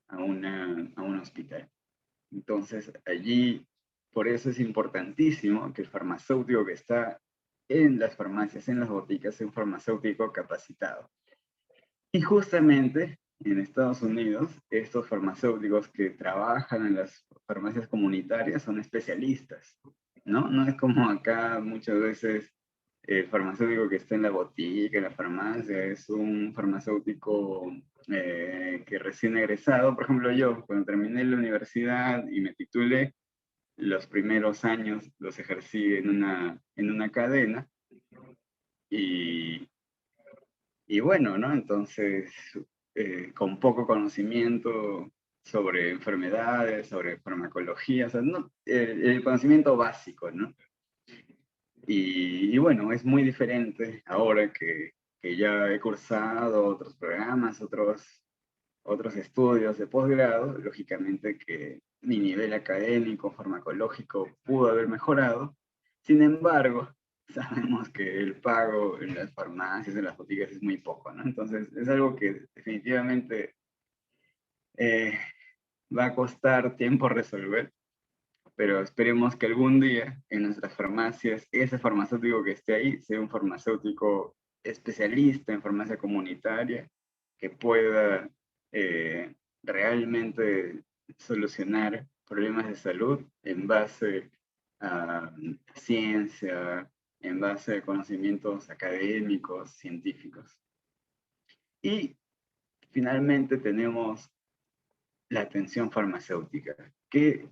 S1: a un hospital. Entonces, allí, por eso es importantísimo que el farmacéutico que está en las farmacias, en las boticas, sea un farmacéutico capacitado. Y justamente en Estados Unidos, estos farmacéuticos que trabajan en las farmacias comunitarias son especialistas, ¿no? No es como acá muchas veces el farmacéutico que está en la botica, en la farmacia, es un farmacéutico que recién egresado. Por ejemplo, yo, cuando terminé la universidad y me titulé, los primeros años los ejercí en una cadena y, y bueno, ¿no? Entonces, con poco conocimiento sobre enfermedades, sobre farmacología, o sea, no, el conocimiento básico, ¿no? Y bueno, es muy diferente ahora que ya he cursado otros programas, otros estudios de posgrado, lógicamente que mi nivel académico, farmacológico pudo haber mejorado. Sin embargo, sabemos que el pago en las farmacias, en las boticas es muy poco, ¿no? Entonces, es algo que definitivamente eh, va a costar tiempo resolver, pero esperemos que algún día en nuestras farmacias, ese farmacéutico que esté ahí sea un farmacéutico especialista en farmacia comunitaria, que pueda realmente solucionar problemas de salud en base a ciencia, en base a conocimientos académicos, científicos. Y finalmente tenemos la atención farmacéutica, que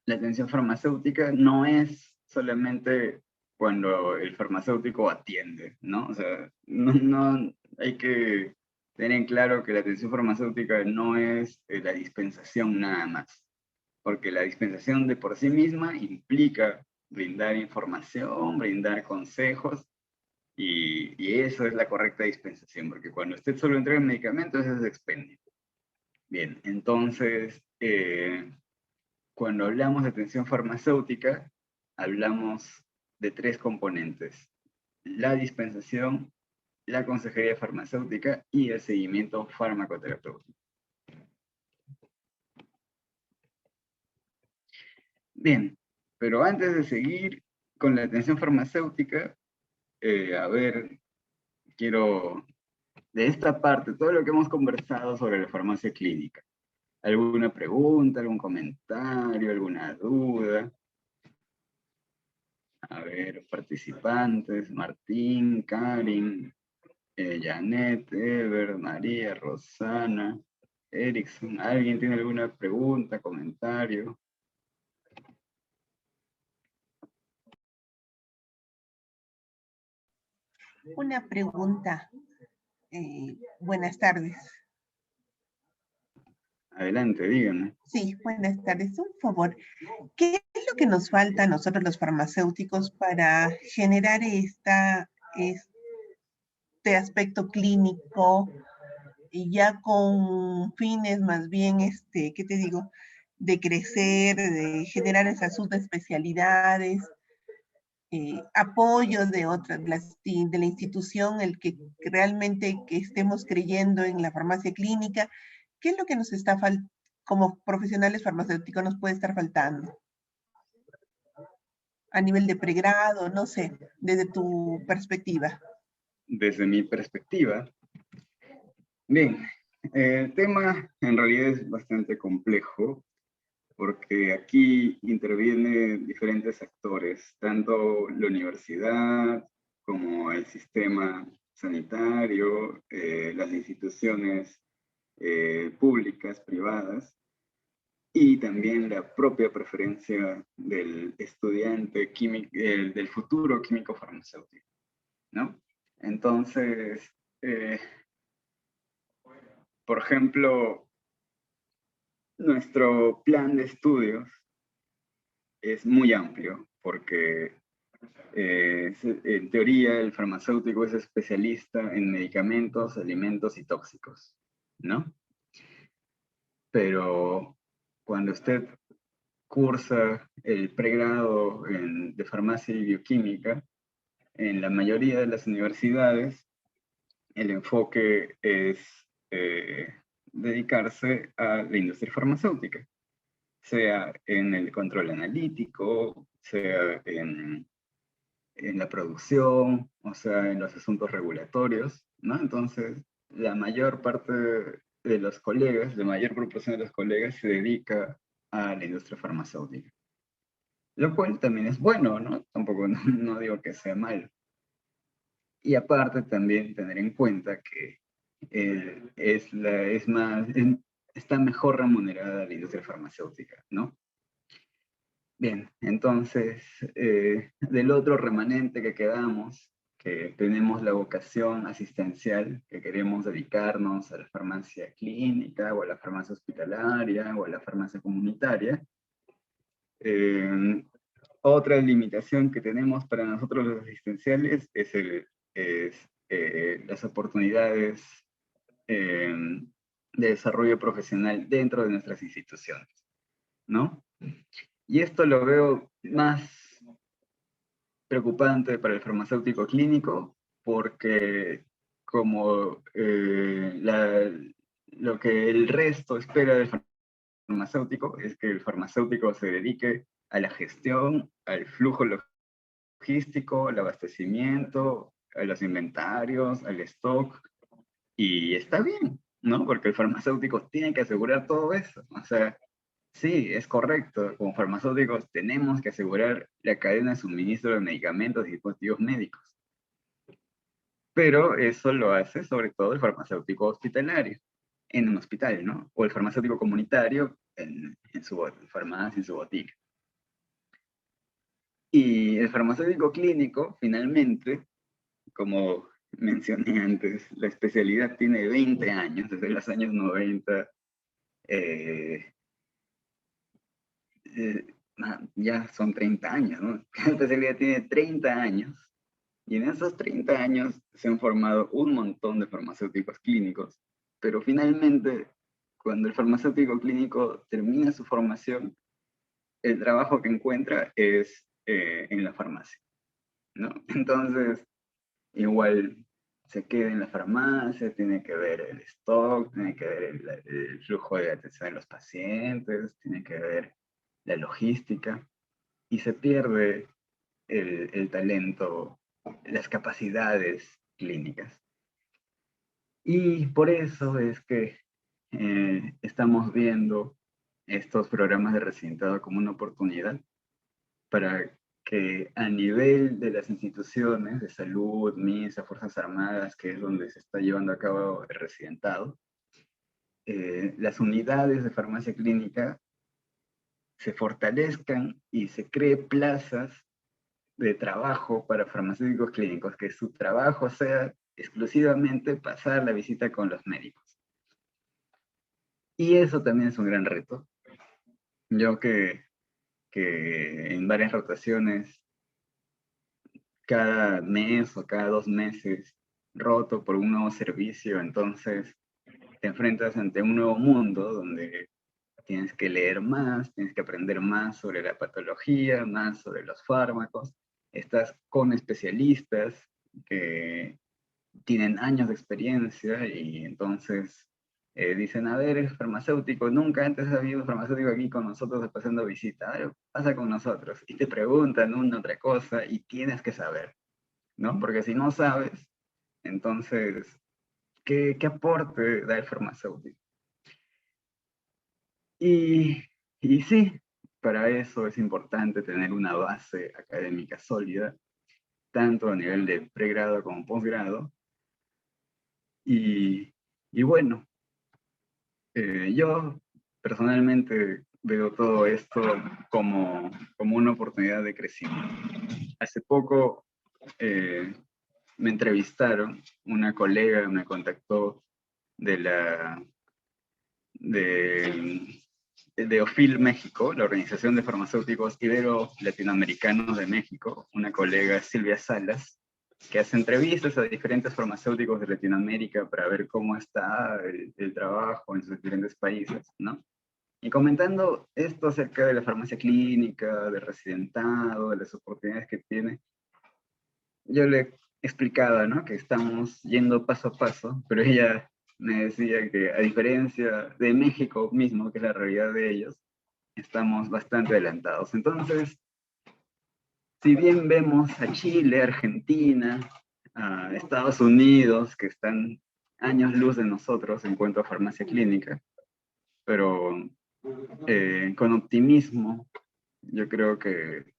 S1: la atención farmacéutica no es solamente cuando el farmacéutico atiende, ¿no? O sea, no hay que tener en claro que la atención farmacéutica no es la dispensación nada más, porque la dispensación de por sí misma implica brindar información, brindar consejos, y eso es la correcta dispensación, porque cuando usted solo entrega medicamentos, eso es expendio. Bien, entonces, cuando hablamos de atención farmacéutica, hablamos de tres componentes: la dispensación, la consejería farmacéutica y el seguimiento farmacoterapéutico. Bien, pero antes de seguir con la atención farmacéutica, a ver, quiero, de esta parte, todo lo que hemos conversado sobre la farmacia clínica, ¿alguna pregunta, algún comentario, alguna duda? A ver, participantes: Martín, Karin, Janet, Ever, María, Rosana, Erickson. ¿Alguien tiene alguna pregunta, comentario?
S2: Una pregunta. Buenas tardes.
S1: Adelante, díganme.
S2: Sí, buenas tardes. Un favor, ¿qué es lo que nos falta a nosotros los farmacéuticos para generar este aspecto clínico y ya con fines más bien, ¿qué te digo? De crecer, de generar esas subespecialidades, apoyo de otras, de la institución, el que realmente que estemos creyendo en la farmacia clínica? ¿Qué es lo que nos está faltando como profesionales farmacéuticos nos puede estar faltando? A nivel de pregrado, no sé, desde tu perspectiva.
S1: Desde mi perspectiva, bien, el tema en realidad es bastante complejo porque aquí intervienen diferentes actores, tanto la universidad como el sistema sanitario, las instituciones públicas, privadas, y también la propia preferencia del estudiante químico, del futuro químico farmacéutico, ¿no? Entonces, eh, por ejemplo, nuestro plan de estudios es muy amplio porque en teoría el farmacéutico es especialista en medicamentos, alimentos y tóxicos, ¿no? Pero cuando usted cursa el pregrado de farmacia y bioquímica, en la mayoría de las universidades el enfoque es dedicarse a la industria farmacéutica, sea en el control analítico, sea en la producción, o sea, en los asuntos regulatorios, ¿no? Entonces, la mayor parte de los colegas, la mayor proporción de los colegas se dedica a la industria farmacéutica. Lo cual también es bueno, ¿no? Tampoco no digo que sea malo. Y aparte también tener en cuenta que está mejor remunerada la industria farmacéutica, ¿no? Bien, entonces, del otro remanente que quedamos, que tenemos la vocación asistencial, que queremos dedicarnos a la farmacia clínica, o a la farmacia hospitalaria, o a la farmacia comunitaria, otra limitación que tenemos para nosotros los asistenciales es las oportunidades eh, de desarrollo profesional dentro de nuestras instituciones, ¿no? Y esto lo veo más preocupante para el farmacéutico clínico porque como lo que el resto espera del farmacéutico es que el farmacéutico se dedique a la gestión, al flujo logístico, al abastecimiento, a los inventarios, al stock, y está bien, ¿no? Porque el farmacéutico tiene que asegurar todo eso. O sea, sí, es correcto. Como farmacéuticos tenemos que asegurar la cadena de suministro de medicamentos y dispositivos médicos. Pero eso lo hace sobre todo el farmacéutico hospitalario, en un hospital, ¿no? O el farmacéutico comunitario en su farmacia, en su botica. Y el farmacéutico clínico, finalmente, como mencioné antes, la especialidad tiene 20 años, desde los años 90. eh, ya son 30 años, ¿no? Cada especialidad tiene 30 años, y en esos 30 años se han formado un montón de farmacéuticos clínicos, pero finalmente, cuando el farmacéutico clínico termina su formación, el trabajo que encuentra es en la farmacia, ¿no? Entonces, igual se queda en la farmacia, tiene que ver el stock, tiene que ver el flujo de atención de los pacientes, tiene que ver la logística, y se pierde el talento, las capacidades clínicas. Y por eso es que estamos viendo estos programas de residentado como una oportunidad para que a nivel de las instituciones de salud, MINSA, Fuerzas Armadas, que es donde se está llevando a cabo el residentado, las unidades de farmacia clínica se fortalezcan y se cree plazas de trabajo para farmacéuticos clínicos, que su trabajo sea exclusivamente pasar la visita con los médicos. Y eso también es un gran reto. Yo que en varias rotaciones, cada mes o cada 2 meses, roto por un nuevo servicio, entonces te enfrentas ante un nuevo mundo donde tienes que leer más, tienes que aprender más sobre la patología, más sobre los fármacos, estás con especialistas que tienen años de experiencia y entonces dicen, a ver, es farmacéutico, nunca antes ha habido un farmacéutico aquí con nosotros pasando visita, a ver, pasa con nosotros, y te preguntan una otra cosa y tienes que saber, ¿no? Porque si no sabes, entonces, ¿qué aporte da el farmacéutico? Y sí, para eso es importante tener una base académica sólida, tanto a nivel de pregrado como posgrado. Y bueno, yo personalmente veo todo esto como una oportunidad de crecimiento. Hace poco me entrevistaron, una colega me contactó de la de OFIL México, la Organización de Farmacéuticos Ibero-Latinoamericanos de México, una colega, Silvia Salas, que hace entrevistas a diferentes farmacéuticos de Latinoamérica para ver cómo está el trabajo en sus diferentes países, ¿no? Y comentando esto acerca de la farmacia clínica, de residentado, de las oportunidades que tiene, yo le explicaba, ¿no? Que estamos yendo paso a paso, pero ella me decía que a diferencia de México mismo, que es la realidad de ellos, estamos bastante adelantados. Entonces, si bien vemos a Chile, Argentina, a Estados Unidos, que están años luz de nosotros en cuanto a farmacia clínica, pero con optimismo, yo creo que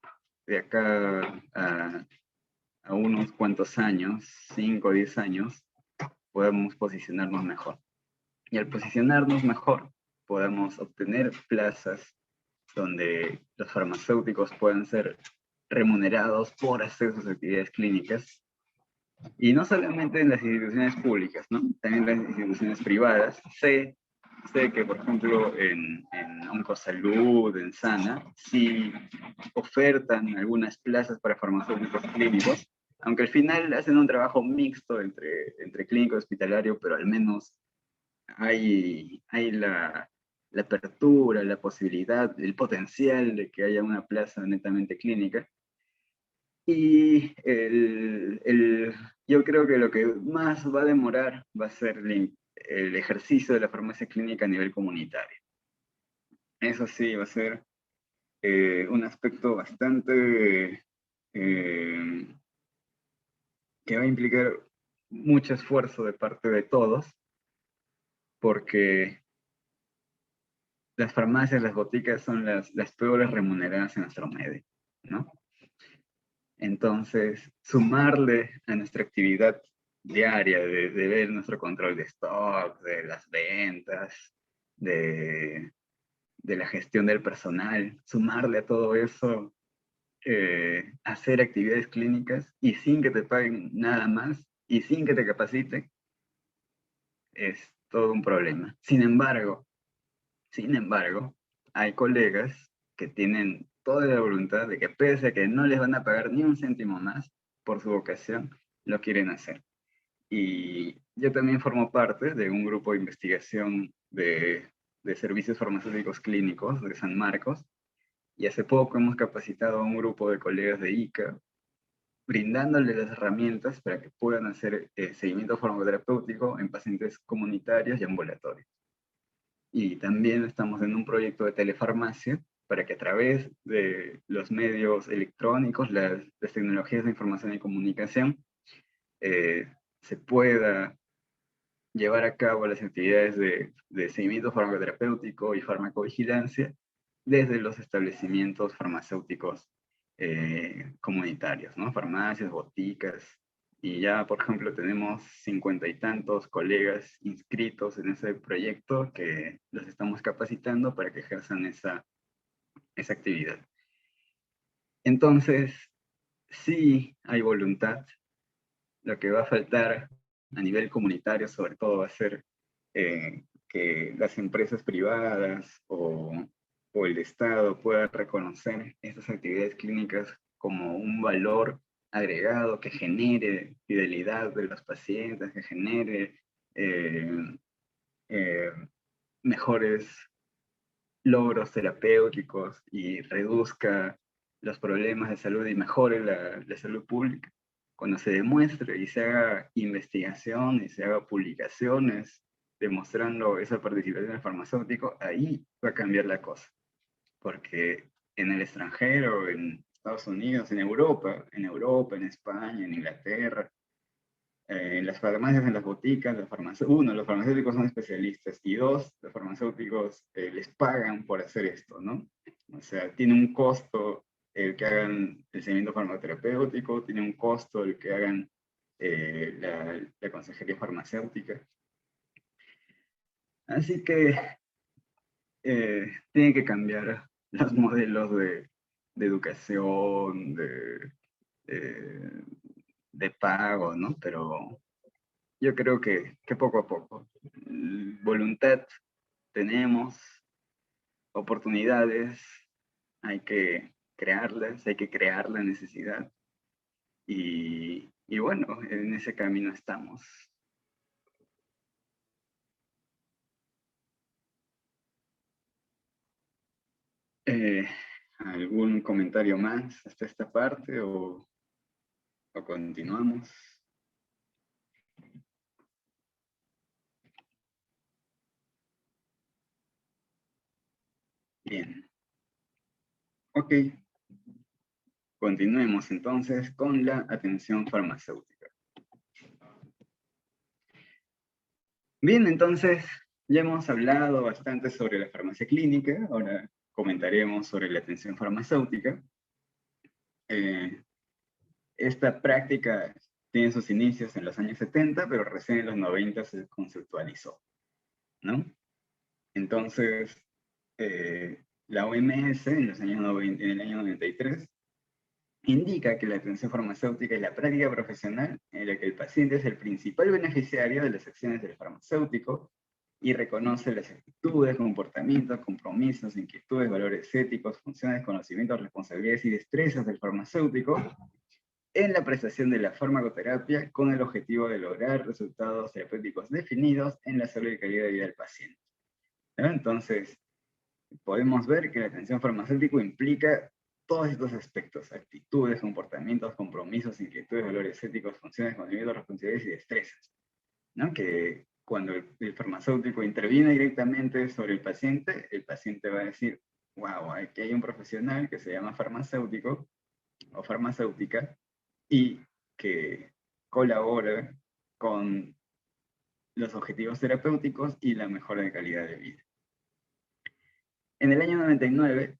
S1: de acá a unos cuantos años, 5 o 10 años, podemos posicionarnos mejor. Y al posicionarnos mejor, podemos obtener plazas donde los farmacéuticos puedan ser remunerados por hacer sus actividades clínicas. Y no solamente en las instituciones públicas, ¿no? También en las instituciones privadas. Sé que, por ejemplo, en Oncosalud, en Sana, sí ofertan algunas plazas para farmacéuticos clínicos, aunque al final hacen un trabajo mixto entre clínico y hospitalario, pero al menos hay la apertura, la posibilidad, el potencial de que haya una plaza netamente clínica. Y yo creo que lo que más va a demorar va a ser el ejercicio de la farmacia clínica a nivel comunitario. Eso sí, va a ser un aspecto bastante que va a implicar mucho esfuerzo de parte de todos, porque las farmacias, las boticas son las peores remuneradas en nuestro medio, ¿no? Entonces, sumarle a nuestra actividad diaria de ver nuestro control de stock, de las ventas, de la gestión del personal, sumarle a todo eso, hacer actividades clínicas y sin que te paguen nada más y sin que te capaciten, es todo un problema. Sin embargo, hay colegas que tienen toda la voluntad de que pese a que no les van a pagar ni un céntimo más por su vocación, lo quieren hacer. Y yo también formo parte de un grupo de investigación de servicios farmacéuticos clínicos de San Marcos, y hace poco hemos capacitado a un grupo de colegas de ICA, brindándoles las herramientas para que puedan hacer seguimiento farmacoterapéutico en pacientes comunitarios y ambulatorios. Y también estamos en un proyecto de telefarmacia para que a través de los medios electrónicos, las tecnologías de información y comunicación, se pueda llevar a cabo las actividades de seguimiento farmacoterapéutico y farmacovigilancia desde los establecimientos farmacéuticos comunitarios, ¿no? Farmacias, boticas, y ya, por ejemplo, tenemos 50 y tantos colegas inscritos en ese proyecto que los estamos capacitando para que ejerzan esa actividad. Entonces, sí hay voluntad. Lo que va a faltar a nivel comunitario, sobre todo, va a ser que las empresas privadas o el Estado puedan reconocer estas actividades clínicas como un valor agregado que genere fidelidad de los pacientes, que genere eh, eh, mejores logros terapéuticos y reduzca los problemas de salud y mejore la salud pública. Cuando se demuestre y se haga investigación y se haga publicaciones demostrando esa participación del farmacéutico, ahí va a cambiar la cosa. Porque en el extranjero, en Estados Unidos, en Europa, en España, en Inglaterra, en las farmacias, en las boticas, los farmacéuticos son especialistas, y dos, los farmacéuticos les pagan por hacer esto, ¿no? O sea, tiene un costo el que hagan el seguimiento farmacoterapéutico, tiene un costo el que hagan la consejería farmacéutica. Así que tienen que cambiar los modelos de educación, de pago, ¿no? Pero yo creo que poco a poco. Voluntad tenemos, oportunidades, hay que crearlas, hay que crear la necesidad. Y bueno, en ese camino estamos. Eh, ¿Algún comentario más hasta esta parte o continuamos? Bien. Ok. Continuemos entonces con la atención farmacéutica. Bien, entonces ya hemos hablado bastante sobre la farmacia clínica, ahora comentaremos sobre la atención farmacéutica. Esta práctica tiene sus inicios en los años 70, pero recién en los 90 se conceptualizó, ¿no? Entonces, la OMS en los años 90, en el año 93 indica que la atención farmacéutica es la práctica profesional en la que el paciente es el principal beneficiario de las acciones del farmacéutico y reconoce las actitudes, comportamientos, compromisos, inquietudes, valores éticos, funciones, conocimientos, responsabilidades y destrezas del farmacéutico en la prestación de la farmacoterapia con el objetivo de lograr resultados terapéuticos definidos en la salud y calidad de vida del paciente. ¿No? Entonces, podemos ver que la atención farmacéutica implica todos estos aspectos: actitudes, comportamientos, compromisos, inquietudes, valores éticos, funciones, conocimientos, responsabilidades y destrezas, ¿no? Que cuando el farmacéutico interviene directamente sobre el paciente va a decir, wow, aquí hay un profesional que se llama farmacéutico o farmacéutica y que colabora con los objetivos terapéuticos y la mejora de calidad de vida. En el año 99,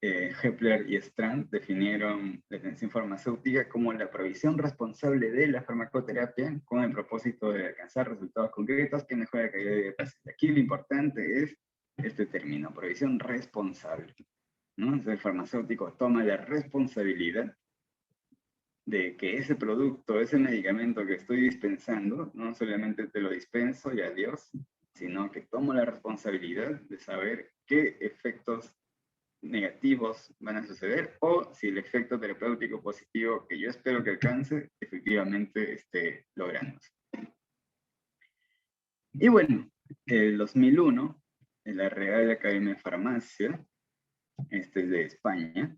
S1: Hepler y Strand definieron la atención farmacéutica como la provisión responsable de la farmacoterapia con el propósito de alcanzar resultados concretos que mejoren la calidad de vida del paciente. Aquí lo importante es este término, provisión responsable, ¿no? Entonces, el farmacéutico toma la responsabilidad de que ese producto, ese medicamento que estoy dispensando, no solamente te lo dispenso y adiós, sino que tomo la responsabilidad de saber qué efectos negativos van a suceder o si el efecto terapéutico positivo que yo espero que alcance efectivamente esté lográndose. Y bueno, el 2001, en la Real Academia de Farmacia, de España,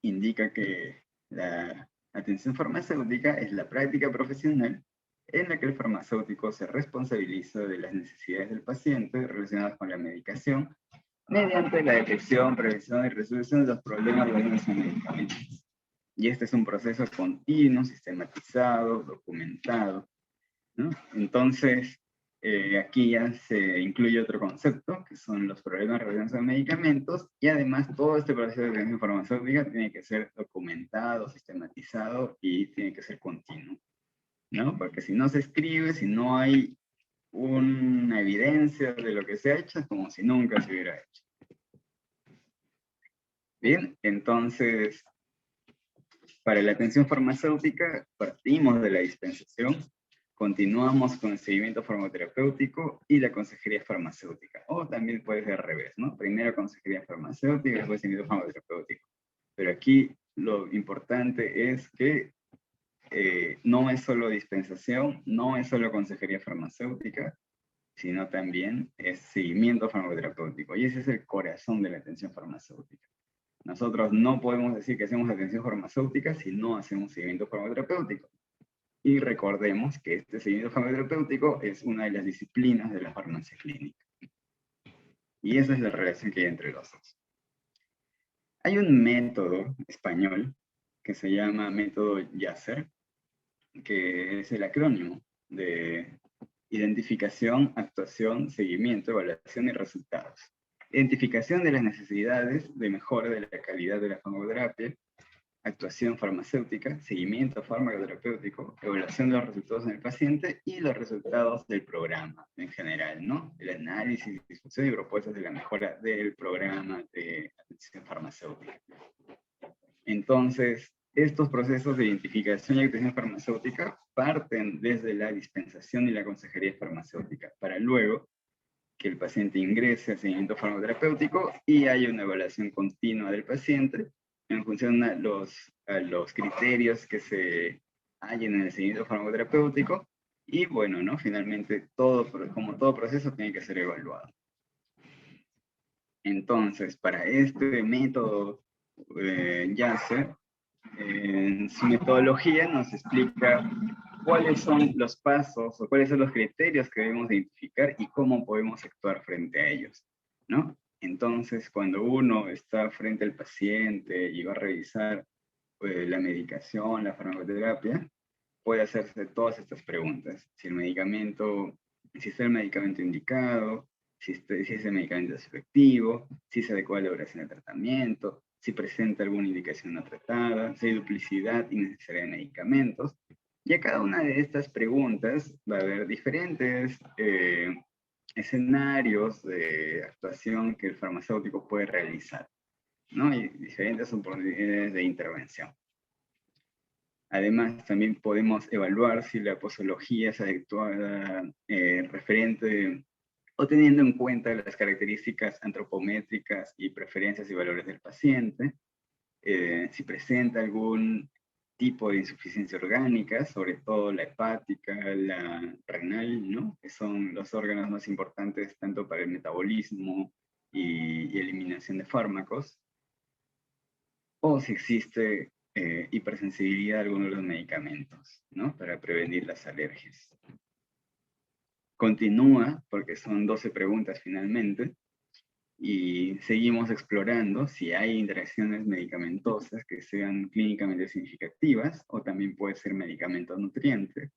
S1: indica que la atención farmacéutica es la práctica profesional en la que el farmacéutico se responsabiliza de las necesidades del paciente relacionadas con la medicación mediante la detección, prevención y resolución de los problemas relacionados con medicamentos. Y este es un proceso continuo, sistematizado, documentado, ¿no? Entonces, aquí ya se incluye otro concepto, que son los problemas relacionados con medicamentos, y además todo este proceso de atención farmacéutica tiene que ser documentado, sistematizado y tiene que ser continuo, ¿no? Porque si no se escribe, si no hay una evidencia de lo que se ha hecho, es como si nunca se hubiera hecho. Bien, entonces, para la atención farmacéutica partimos de la dispensación, continuamos con el seguimiento farmacoterapéutico y la consejería farmacéutica. O también puede ser al revés, ¿no? Primero consejería farmacéutica y después seguimiento farmacoterapéutico. Pero aquí lo importante es que no es solo dispensación, no es solo consejería farmacéutica, sino también es seguimiento farmacoterapéutico. Y ese es el corazón de la atención farmacéutica. Nosotros no podemos decir que hacemos atención farmacéutica si no hacemos seguimiento farmacoterapéutico. Y recordemos que este seguimiento farmacoterapéutico es una de las disciplinas de la farmacia clínica. Y esa es la relación que hay entre los dos. Hay un método español que se llama método YASER, que es el acrónimo de identificación, actuación, seguimiento, evaluación y resultados. Identificación de las necesidades de mejora de la calidad de la farmacoterapia, actuación farmacéutica, seguimiento farmacoterapéutico, evaluación de los resultados en el paciente y los resultados del programa en general, ¿no? El análisis, discusión y propuestas de la mejora del programa de atención farmacéutica. Entonces, estos procesos de identificación y actuación farmacéutica parten desde la dispensación y la consejería farmacéutica, para luego que el paciente ingrese al seguimiento farmacoterapéutico y haya una evaluación continua del paciente en función a los criterios que se hallen en el seguimiento farmacoterapéutico. Y bueno, ¿no? Finalmente, como todo proceso, tiene que ser evaluado. Entonces, para este método YASER, en su metodología nos explica cuáles son los pasos o cuáles son los criterios que debemos identificar y cómo podemos actuar frente a ellos, ¿no? Entonces, cuando uno está frente al paciente y va a revisar la medicación, la farmacoterapia, puede hacerse todas estas preguntas. Si está el medicamento indicado, si ese medicamento es efectivo, si se adecua a la duración de tratamiento, si presenta alguna indicación no tratada, si hay duplicidad innecesaria de medicamentos. Y a cada una de estas preguntas va a haber diferentes escenarios de actuación que el farmacéutico puede realizar, ¿no? Y diferentes oportunidades de intervención. Además, también podemos evaluar si la posología es adecuada referente o teniendo en cuenta las características antropométricas y preferencias y valores del paciente, si presenta algún tipo de insuficiencia orgánica, sobre todo la hepática, la renal, ¿no? Que son los órganos más importantes tanto para el metabolismo y eliminación de fármacos, o si existe hipersensibilidad a alguno de los medicamentos, ¿no? Para prevenir las alergias. Continúa, porque son 12 preguntas finalmente, y seguimos explorando si hay interacciones medicamentosas que sean clínicamente significativas, o también puede ser medicamento nutriente.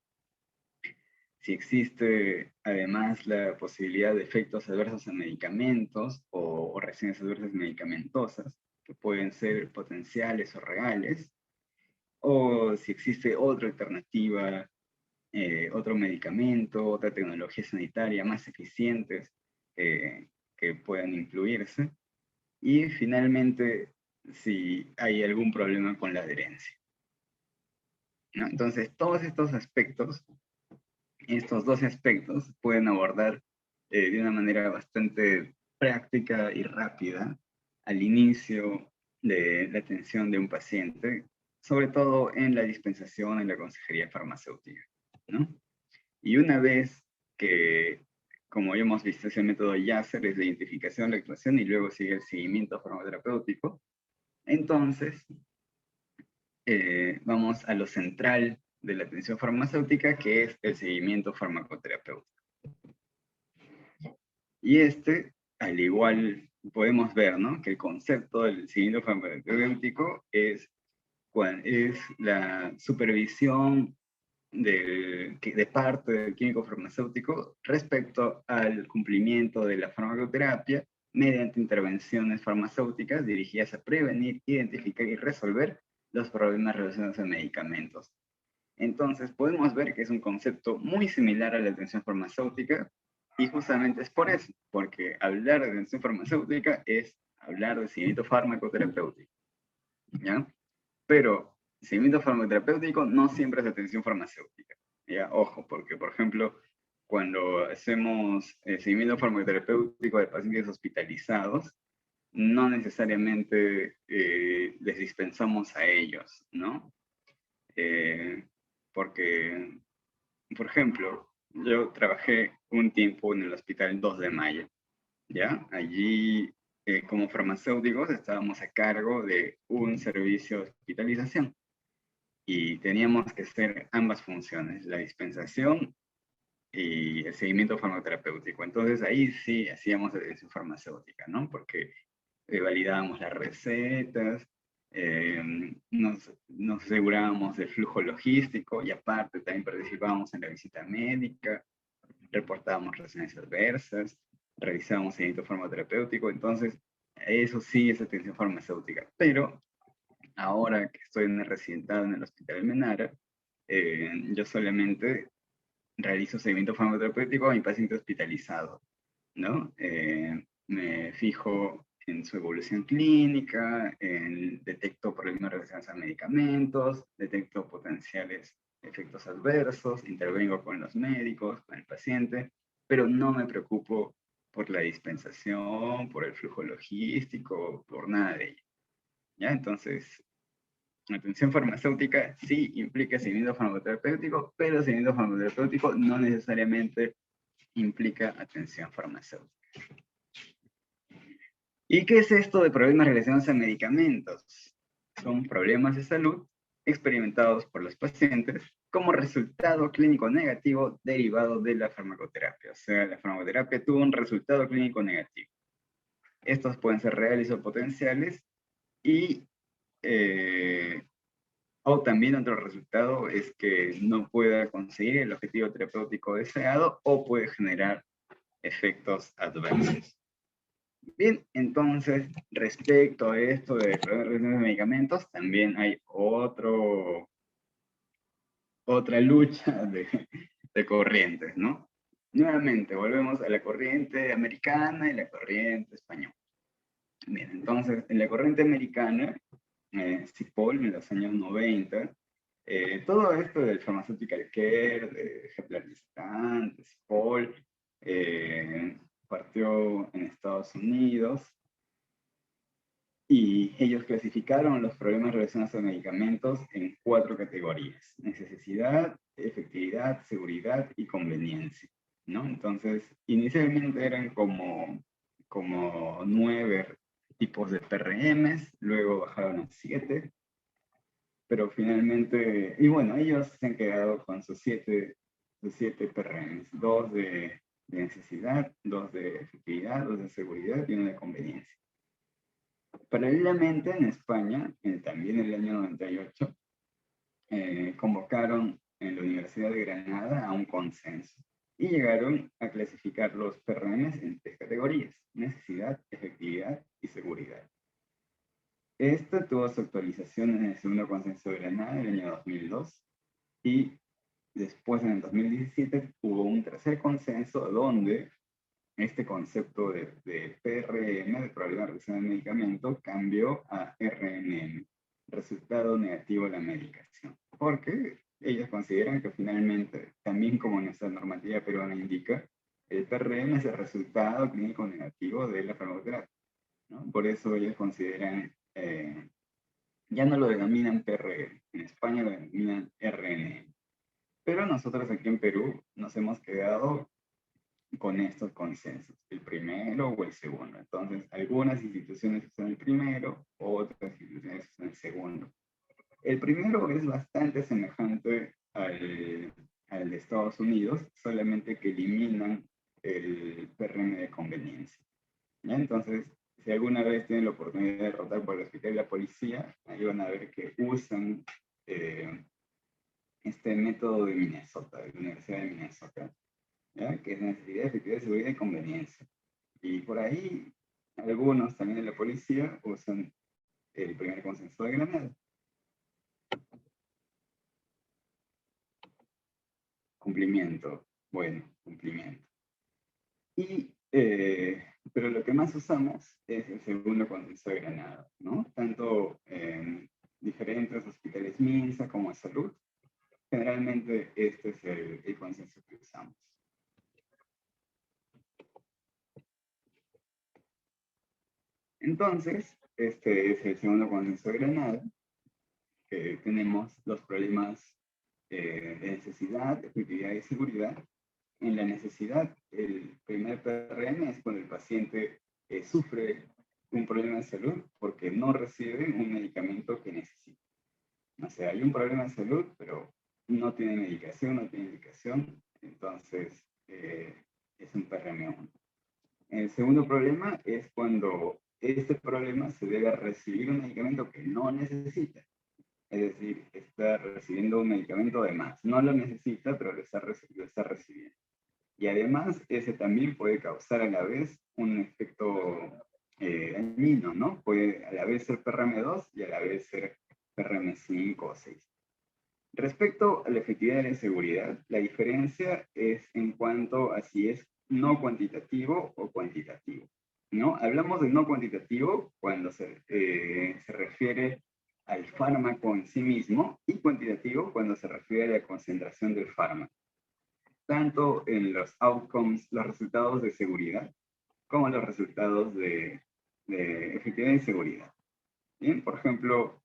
S1: Si existe además la posibilidad de efectos adversos en medicamentos o reacciones adversas medicamentosas, que pueden ser potenciales o reales, o si existe otra alternativa, otro medicamento, otra tecnología sanitaria más eficientes que puedan incluirse, y finalmente si hay algún problema con la adherencia, ¿no? Entonces todos estos aspectos, estos 12 aspectos, pueden abordar de una manera bastante práctica y rápida al inicio de la atención de un paciente, sobre todo en la dispensación, en la consejería farmacéutica, ¿no? Y una vez que, como ya hemos visto, ese método YASER es la identificación, la actuación y luego sigue el seguimiento farmacoterapéutico, entonces vamos a lo central de la atención farmacéutica, que es el seguimiento farmacoterapéutico. Y al igual, podemos ver, ¿no?, que el concepto del seguimiento farmacoterapéutico es la supervisión de parte del químico farmacéutico respecto al cumplimiento de la farmacoterapia mediante intervenciones farmacéuticas dirigidas a prevenir, identificar y resolver los problemas relacionados a medicamentos. Entonces, podemos ver que es un concepto muy similar a la atención farmacéutica, y justamente es por eso, porque hablar de atención farmacéutica es hablar de seguimiento farmacoterapéutico, ¿ya? Pero seguimiento farmacoterapéutico no siempre es atención farmacéutica, ¿ya? Ojo, porque, por ejemplo, cuando hacemos seguimiento farmacoterapéutico de pacientes hospitalizados, no necesariamente les dispensamos a ellos, ¿no? Porque, por ejemplo, yo trabajé un tiempo en el Hospital 2 de Mayo, ¿ya? Allí, como farmacéuticos, estábamos a cargo de un servicio de hospitalización y teníamos que hacer ambas funciones, la dispensación y el seguimiento farmacoterapéutico. Entonces ahí sí hacíamos atención farmacéutica, ¿no? Porque validábamos las recetas, nos asegurábamos del flujo logístico y aparte también participábamos en la visita médica, reportábamos reacciones adversas, realizábamos seguimiento farmacoterapéutico. Entonces eso sí es atención farmacéutica. Pero ahora que estoy en el residentado en el Hospital Almenara, yo solamente realizo seguimiento farmacoterapéutico a mi paciente hospitalizado, ¿no? Me fijo en su evolución clínica, detecto problemas relacionados a medicamentos, detecto potenciales efectos adversos, intervengo con los médicos, con el paciente, pero no me preocupo por la dispensación, por el flujo logístico, por nada de ello, ¿ya? Entonces, la atención farmacéutica sí implica seguimiento farmacoterapéutico, pero seguimiento farmacoterapéutico no necesariamente implica atención farmacéutica. ¿Y qué es esto de problemas relacionados a medicamentos? Son problemas de salud experimentados por los pacientes como resultado clínico negativo derivado de la farmacoterapia. O sea, la farmacoterapia tuvo un resultado clínico negativo. Estos pueden ser reales o potenciales y O también otro resultado es que no pueda conseguir el objetivo terapéutico deseado o puede generar efectos adversos. Bien, entonces, respecto a esto de los medicamentos, también hay otra lucha de corrientes, ¿no? Nuevamente, volvemos a la corriente americana y la corriente española. Bien, entonces, en la corriente americana, Cipoll en los años 90, todo esto del pharmaceutical care, de Geplargistan, de Cipoll, partió en Estados Unidos y ellos clasificaron los problemas relacionados a medicamentos en 4 categorías: necesidad, efectividad, seguridad y conveniencia, ¿no? Entonces, inicialmente eran como 9 tipos de PRMs, luego bajaron a 7, pero finalmente, y bueno, ellos se han quedado con sus 7 PRMs, 2 de necesidad, 2 de efectividad, 2 de seguridad y 1 de conveniencia. Paralelamente, en España, también en el año 98, convocaron en la Universidad de Granada a un consenso y llegaron a clasificar los PRMs en 3 categorías: necesidad, efectividad y seguridad. Esta tuvo su actualización en el segundo consenso de Granada en el año 2002 y después en el 2017 hubo un tercer consenso donde este concepto de PRM, de probabilidad de reacción del medicamento, cambió a RNM, resultado negativo de la medicación. Porque ellos consideran que finalmente, también como nuestra normativa peruana indica, el PRM es el resultado clínico negativo de la farmacoterapia, ¿no? Por eso ellos consideran, ya no lo denominan PRM, en España lo denominan RNM. Pero nosotros aquí en Perú nos hemos quedado con estos consensos, el primero o el segundo. Entonces, algunas instituciones usan el primero, otras instituciones usan el segundo. El primero es bastante semejante al de Estados Unidos, solamente que eliminan el PRM de conveniencia, ¿ya? Entonces, si alguna vez tienen la oportunidad de rotar por el hospital de la policía, ahí van a ver que usan este método de Minnesota, de la Universidad de Minnesota, ¿ya? Que es necesidad, efectividad, seguridad y conveniencia. Y por ahí, algunos también de la policía usan el primer consenso de Granada. Cumplimiento, bueno, cumplimiento. Pero lo que más usamos es el segundo consenso de Granada, ¿no? Tanto en diferentes hospitales MINSA como en salud. Generalmente este es el consenso que usamos. Entonces, este es el segundo consenso de Granada, que tenemos los problemas de necesidad, efectividad y seguridad. En la necesidad, el primer PRM es cuando el paciente sufre un problema de salud porque no recibe un medicamento que necesita. O sea, hay un problema de salud, pero no tiene medicación, no tiene indicación, entonces es un PRM1. El segundo problema es cuando este problema se debe a recibir un medicamento que no necesita. Es decir, está recibiendo un medicamento de más. No lo necesita, pero lo está recibiendo. Y además, ese también puede causar a la vez un efecto dañino, ¿no? Puede a la vez ser PRM2 y a la vez ser PRM5 o 6. Respecto a la efectividad de la seguridad, la diferencia es en cuanto a si es no cuantitativo o cuantitativo, ¿no? Hablamos de no cuantitativo cuando se refiere al fármaco en sí mismo, y cuantitativo cuando se refiere a la concentración del fármaco, tanto en los outcomes, los resultados de seguridad, como los resultados de efectividad y seguridad. Bien, por ejemplo,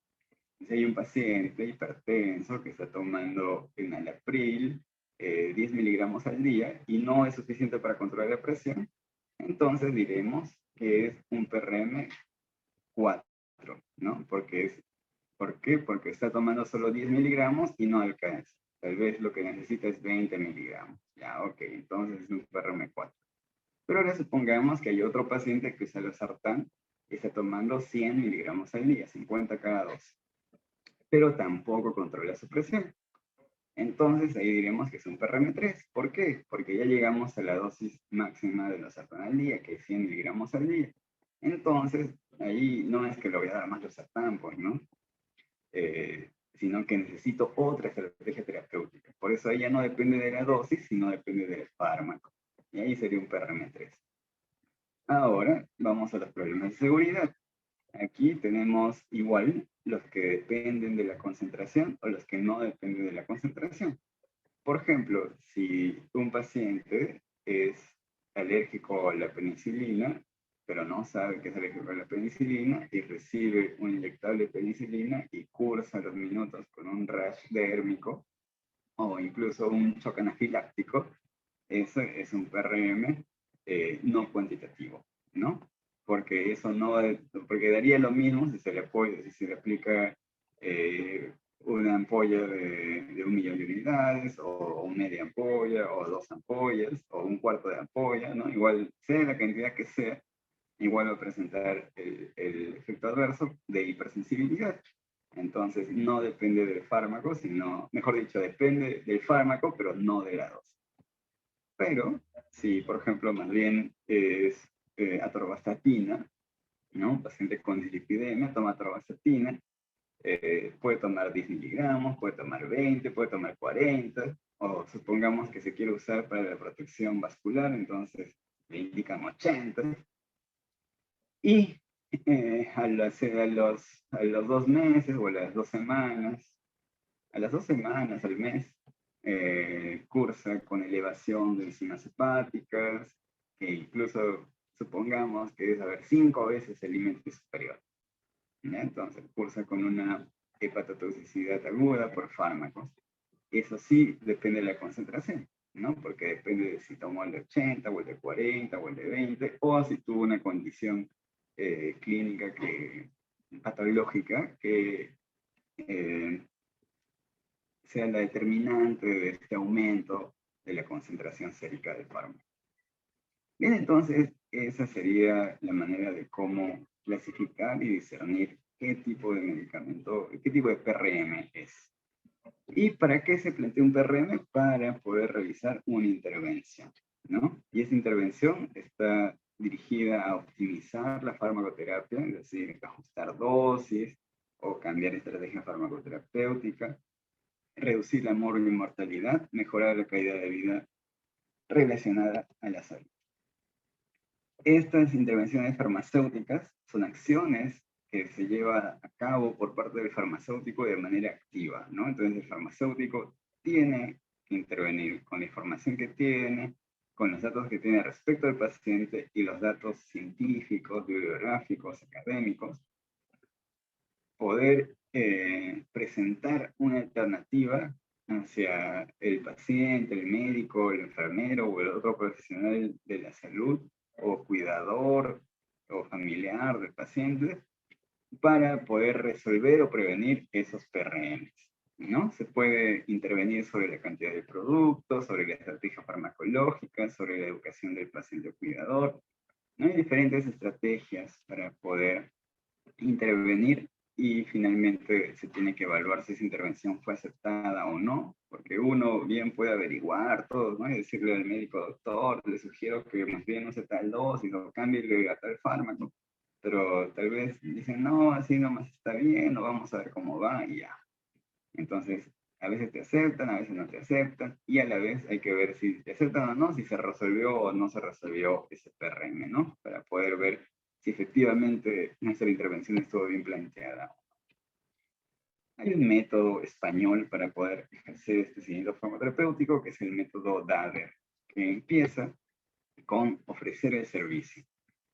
S1: si hay un paciente hipertenso que está tomando enalapril 10 miligramos al día y no es suficiente para controlar la presión, entonces diremos que es un PRM 4, ¿no? ¿Por qué? Porque está tomando solo 10 miligramos y no alcanza. Tal vez lo que necesita es 20 miligramos. Ya, ok, entonces es un PRM 4. Pero ahora supongamos que hay otro paciente que usa losartán y está tomando 100 miligramos al día, 50 cada dosis. pero tampoco controla su presión. Entonces ahí diremos que es un PRM3. ¿Por qué? Porque ya llegamos a la dosis máxima de losartán al día, que es 100 miligramos al día. Entonces, ahí no es que le voy a dar más losartán, pues, ¿no? Sino que necesito otra estrategia terapéutica. Por eso ella no depende de la dosis, sino depende del fármaco. Y ahí sería un PRM3. Ahora vamos a los problemas de seguridad. Aquí tenemos igual los que dependen de la concentración o los que no dependen de la concentración. Por ejemplo, si un paciente es alérgico a la penicilina, pero no sabe que es alérgico a la penicilina y recibe un inyectable de penicilina y cursa a los minutos con un rash dérmico o incluso un shock anafiláctico, eso es un PRM no cuantitativo, ¿no? Porque eso no, porque daría lo mismo si se le, si se le aplica una ampolla de 1 millón de unidades, o media ampolla, o 2 ampollas, o un cuarto de ampolla, ¿no? Igual, sea la cantidad que sea, igual va a presentar el efecto adverso de hipersensibilidad. Entonces, no depende del fármaco, sino, mejor dicho, depende del fármaco, pero no de la dosis. Pero, si por ejemplo, más bien es atorvastatina, ¿no? Un paciente con dislipidemia toma atorvastatina, puede tomar 10 miligramos, puede tomar 20, puede tomar 40, o supongamos que se quiere usar para la protección vascular, entonces le indican 80. Y a los 2 meses o a las 2 semanas, al mes, cursa con elevación de enzimas hepáticas, que incluso supongamos que es, 5 veces el límite superior, ¿ya? Entonces, cursa con una hepatotoxicidad aguda por fármacos. Eso sí depende de la concentración, ¿no? Porque depende de si tomó el de 80, o el de 40, o el de 20, o si tuvo una condición clínica patológica que sea la determinante de este aumento de la concentración sérica del fármaco. Bien, entonces, esa sería la manera de cómo clasificar y discernir qué tipo de medicamento, qué tipo de PRM es. ¿Y para qué se plantea un PRM? Para poder realizar una intervención, ¿no? Y esa intervención está dirigida a optimizar la farmacoterapia, es decir, ajustar dosis o cambiar estrategia farmacoterapéutica, reducir la mortalidad, mejorar la calidad de vida relacionada a la salud. Estas intervenciones farmacéuticas son acciones que se llevan a cabo por parte del farmacéutico de manera activa, ¿no? Entonces el farmacéutico tiene que intervenir con la información que tiene, con los datos que tiene respecto al paciente y los datos científicos, bibliográficos, académicos, poder presentar una alternativa hacia el paciente, el médico, el enfermero o el otro profesional de la salud o cuidador o familiar del paciente para poder resolver o prevenir esos PRMs, ¿no? Se puede intervenir sobre la cantidad de productos, sobre la estrategia farmacológica, sobre la educación del paciente o cuidador, ¿no? Hay diferentes estrategias para poder intervenir y finalmente se tiene que evaluar si esa intervención fue aceptada o no, porque uno bien puede averiguar todo, ¿no? Y decirle al médico, doctor, le sugiero que más bien use tal dosis o cambie a tal fármaco, pero tal vez dicen, no, así nomás está bien, o vamos a ver cómo va y ya. Entonces, a veces te aceptan, a veces no te aceptan, y a la vez hay que ver si te aceptan o no, si se resolvió o no se resolvió ese PRM, ¿no? Para poder ver si efectivamente nuestra intervención estuvo bien planteada. Hay un método español para poder ejercer este seguimiento farmacoterapéutico, que es el método DADER, que empieza con ofrecer el servicio.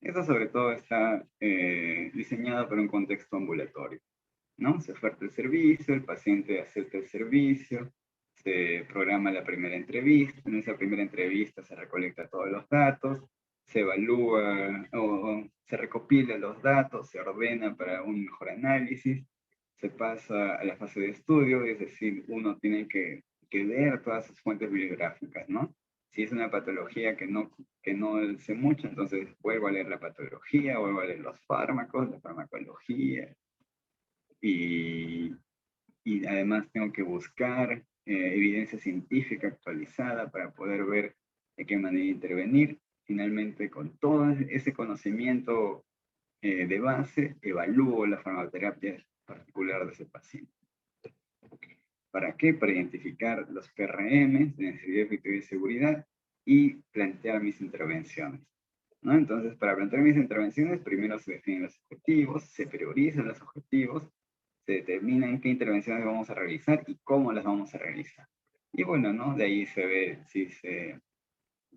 S1: Esto sobre todo está diseñado para un contexto ambulatorio, ¿no? Se oferta el servicio, el paciente acepta el servicio, se programa la primera entrevista, en esa primera entrevista se recolecta todos los datos, se evalúa o se recopilan los datos, se ordena para un mejor análisis, se pasa a la fase de estudio, es decir, uno tiene que ver todas sus fuentes bibliográficas, ¿no? Si es una patología que no sé mucho, entonces vuelvo a leer la patología, vuelvo a leer los fármacos, la farmacología, y y además tengo que buscar evidencia científica actualizada para poder ver de qué manera intervenir. Finalmente, con todo ese conocimiento de base, evalúo la farmacoterapia particular de ese paciente. ¿Para qué? Para identificar los PRMs de necesidad, efectividad y seguridad y plantear mis intervenciones, ¿no? Entonces, para plantear mis intervenciones, primero se definen los objetivos, se priorizan los objetivos, se determinan qué intervenciones vamos a realizar y cómo las vamos a realizar. Y bueno, ¿no? De ahí se ve si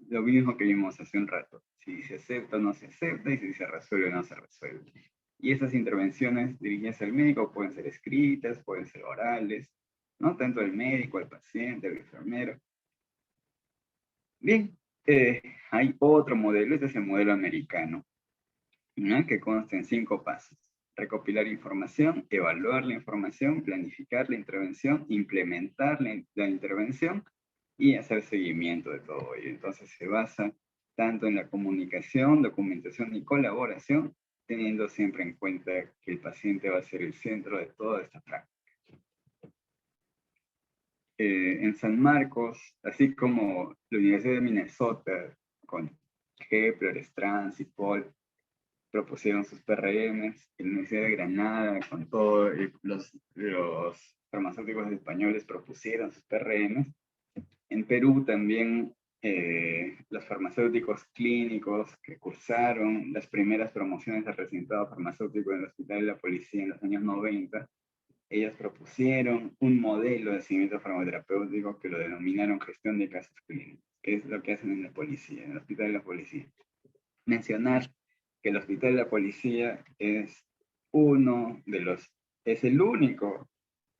S1: lo mismo que vimos hace un rato, si se acepta o no se acepta y si se resuelve o no se resuelve. Y esas intervenciones dirigidas al médico pueden ser escritas, pueden ser orales, ¿no? Tanto el médico, el paciente, el enfermero. Bien, hay otro modelo, este es el modelo americano, ¿no? Que consta en 5 pasos. Recopilar información, evaluar la información, planificar la intervención, implementar la intervención y hacer seguimiento de todo ello. Entonces se basa tanto en la comunicación, documentación y colaboración, teniendo siempre en cuenta que el paciente va a ser el centro de toda esta práctica. En San Marcos, así como la Universidad de Minnesota, con Kepler, Strauss y Paul, propusieron sus PRMs, la Universidad de Granada, con todos los farmacéuticos españoles propusieron sus PRMs. En Perú también los farmacéuticos clínicos que cursaron las primeras promociones de residentado farmacéutico en el Hospital de la Policía en los años 90, ellas propusieron un modelo de seguimiento farmacoterapéutico que lo denominaron gestión de casos clínicos, que es lo que hacen en la policía, en el Hospital de la Policía. Mencionar que el Hospital de la Policía es es el único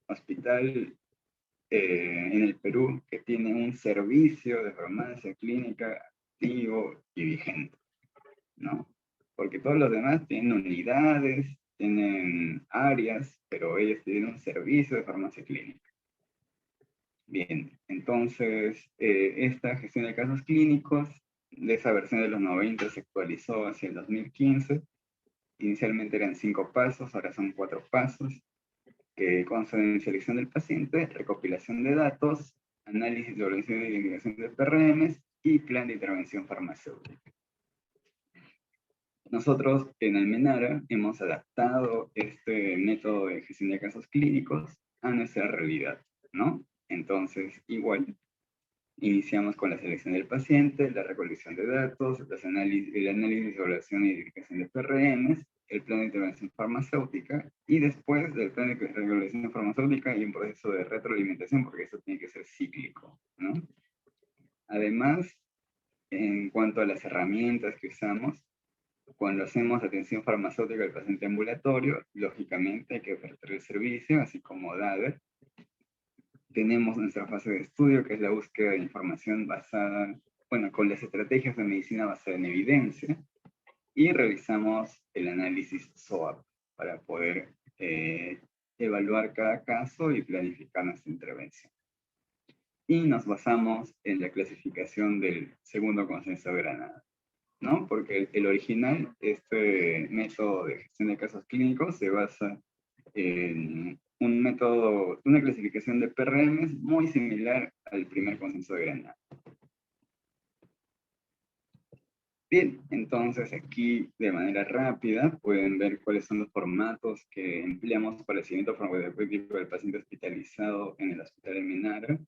S1: hospital en el Perú que tiene un servicio de farmacia clínica activo y vigente, ¿no? Porque todos los demás tienen unidades, tienen áreas, pero ellos tienen un servicio de farmacia clínica. Bien, entonces esta gestión de casos clínicos, de esa versión de los 90 se actualizó hacia el 2015. Inicialmente eran 5 pasos, ahora son 4 pasos, que constan en selección del paciente, recopilación de datos, análisis de organización y identificación de PRMs y plan de intervención farmacéutica. Nosotros en Almenara hemos adaptado este método de gestión de casos clínicos a nuestra realidad, ¿no? Entonces, igual, iniciamos con la selección del paciente, la recolección de datos, el análisis, evaluación y identificación de PRMs, el plan de intervención farmacéutica, y después del plan de regulación farmacéutica hay un proceso de retroalimentación, porque eso tiene que ser cíclico, ¿no? Además, en cuanto a las herramientas que usamos, cuando hacemos atención farmacéutica al paciente ambulatorio, lógicamente hay que ofertar el servicio, así como DADER. Tenemos nuestra fase de estudio, que es la búsqueda de información basada, bueno, con las estrategias de medicina basada en evidencia, y realizamos el análisis SOAP para poder evaluar cada caso y planificar nuestra intervención. Y nos basamos en la clasificación del segundo consenso de Granada, ¿no? Porque el original, este método de gestión de casos clínicos, se basa en un método, una clasificación de PRMs muy similar al primer consenso de Granada. Bien, entonces aquí de manera rápida pueden ver cuáles son los formatos que empleamos para el seguimiento farmacoterapéutico del paciente hospitalizado en el Hospital de Almenara.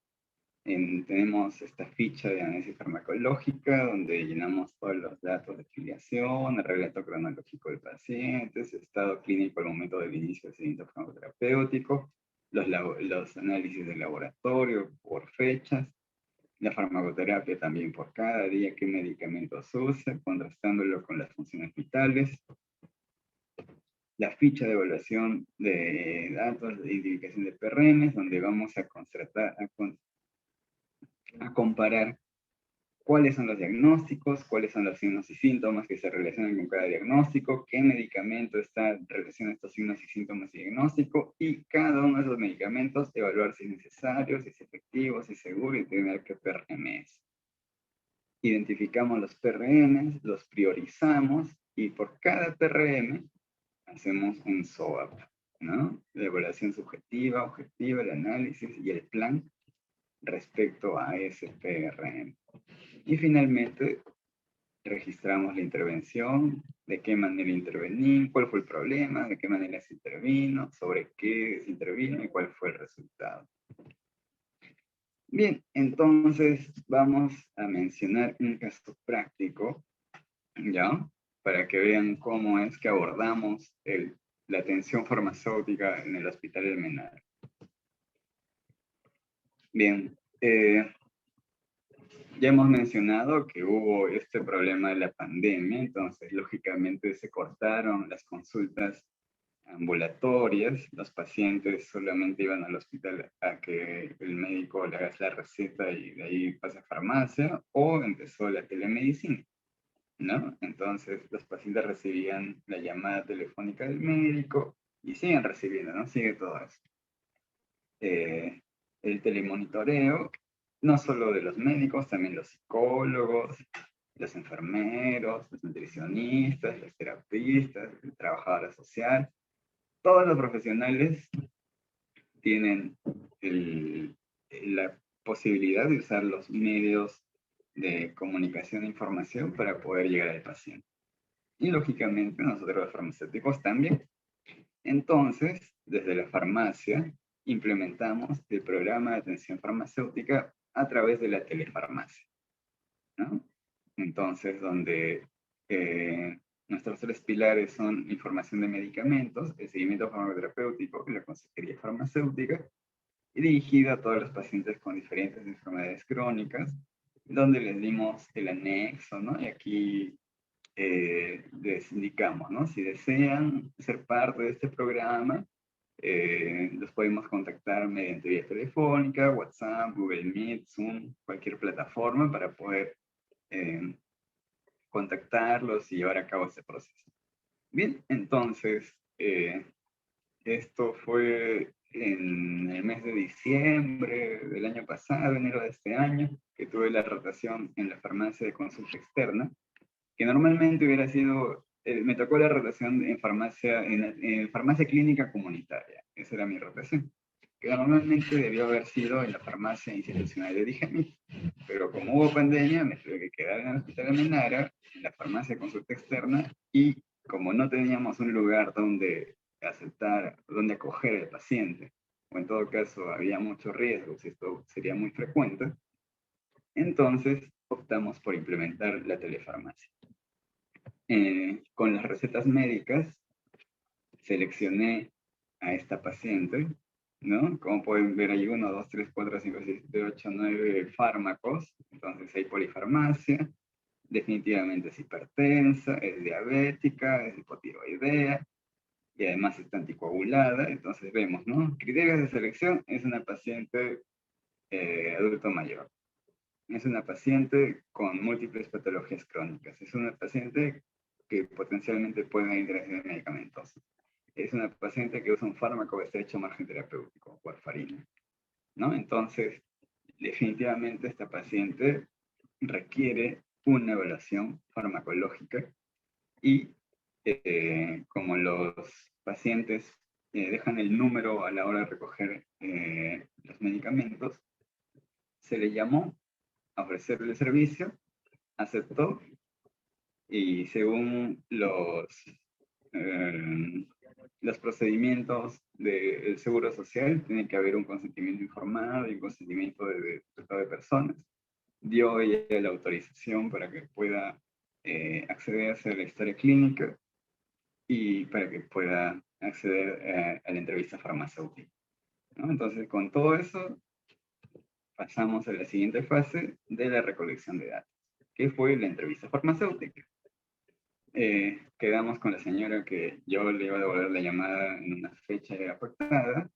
S1: Tenemos esta ficha de análisis farmacológica donde llenamos todos los datos de filiación, el relato cronológico del paciente, su estado clínico al momento del inicio del seguimiento farmacoterapéutico, los análisis de laboratorio por fechas, la farmacoterapia también por cada día, qué medicamentos usa, contrastándolo con las funciones vitales, la ficha de evaluación de datos de identificación de PRMs, donde vamos a comparar cuáles son los diagnósticos, cuáles son los signos y síntomas que se relacionan con cada diagnóstico, qué medicamento está en relación a estos signos y síntomas y diagnóstico, y cada uno de esos medicamentos evaluar si es necesario, si es efectivo, si es seguro y tener qué PRM es. Identificamos los PRMs, los priorizamos, y por cada PRM hacemos un SOAP, ¿no? La evaluación subjetiva, objetiva, el análisis y el plan respecto a ese PRM. Y finalmente, registramos la intervención, de qué manera intervení, cuál fue el problema, de qué manera se intervino, sobre qué se intervino y cuál fue el resultado. Bien, entonces vamos a mencionar un caso práctico, ¿ya? Para que vean cómo es que abordamos la atención farmacéutica en el Hospital del Menar. Bien, ya hemos mencionado que hubo este problema de la pandemia, entonces lógicamente se cortaron las consultas ambulatorias, los pacientes solamente iban al hospital a que el médico le haga la receta y de ahí pasa a farmacia, o empezó la telemedicina, ¿no? Entonces los pacientes recibían la llamada telefónica del médico y siguen recibiendo, ¿no? Sigue todo eso. El telemonitoreo, no solo de los médicos, también los psicólogos, los enfermeros, los nutricionistas, los terapistas, el trabajador social, todos los profesionales tienen la posibilidad de usar los medios de comunicación e información para poder llegar al paciente. Y lógicamente nosotros los farmacéuticos también. Entonces, desde la farmacia, implementamos el programa de atención farmacéutica a través de la telefarmacia, ¿no? Entonces, donde nuestros tres pilares son información de medicamentos, el seguimiento farmacoterapéutico y la consejería farmacéutica, y dirigida a todos los pacientes con diferentes enfermedades crónicas, donde les dimos el anexo, ¿no? Y aquí les indicamos, ¿no? Si desean ser parte de este programa, los podemos contactar mediante vía telefónica, WhatsApp, Google Meet, Zoom, cualquier plataforma para poder contactarlos y llevar a cabo este proceso. Bien, entonces, esto fue en el mes de diciembre del año pasado, enero de este año, que tuve la rotación en la farmacia de consulta externa, que normalmente hubiera sido, me tocó la rotación en farmacia clínica comunitaria. Esa era mi rotación, que normalmente debió haber sido en la farmacia institucional de Digemit, pero como hubo pandemia, me tuve que quedar en el hospital de Menara, en la farmacia de consulta externa, y como no teníamos un lugar donde aceptar, donde acoger al paciente, o en todo caso había mucho riesgo, si esto sería muy frecuente, entonces optamos por implementar la telefarmacia. Con las recetas médicas, seleccioné a esta paciente, ¿no? Como pueden ver, hay 1, 2, 3, 4, 5, 6, 7, 8, 9 fármacos, entonces hay polifarmacia, definitivamente es hipertensa, es diabética, es hipotiroidea, y además está anticoagulada, entonces vemos, ¿no? Criterios de selección, es una paciente adulto mayor. Es una paciente con múltiples patologías crónicas. Es una paciente que potencialmente puede interaccionar medicamentosos. Es una paciente que usa un fármaco de estrecho margen terapéutico, warfarina, ¿no? Entonces, definitivamente esta paciente requiere una evaluación farmacológica y como los pacientes dejan el número a la hora de recoger los medicamentos, se le llamó a ofrecerle el servicio, aceptó y según los procedimientos del Seguro Social, tiene que haber un consentimiento informado y un consentimiento de personas. Dio ella la autorización para que pueda acceder a hacer la historia clínica y para que pueda acceder a la entrevista farmacéutica, ¿no? Entonces, con todo eso, pasamos a la siguiente fase de la recolección de datos, que fue la entrevista farmacéutica. Quedamos con la señora que yo le iba a devolver la llamada en una fecha apartada.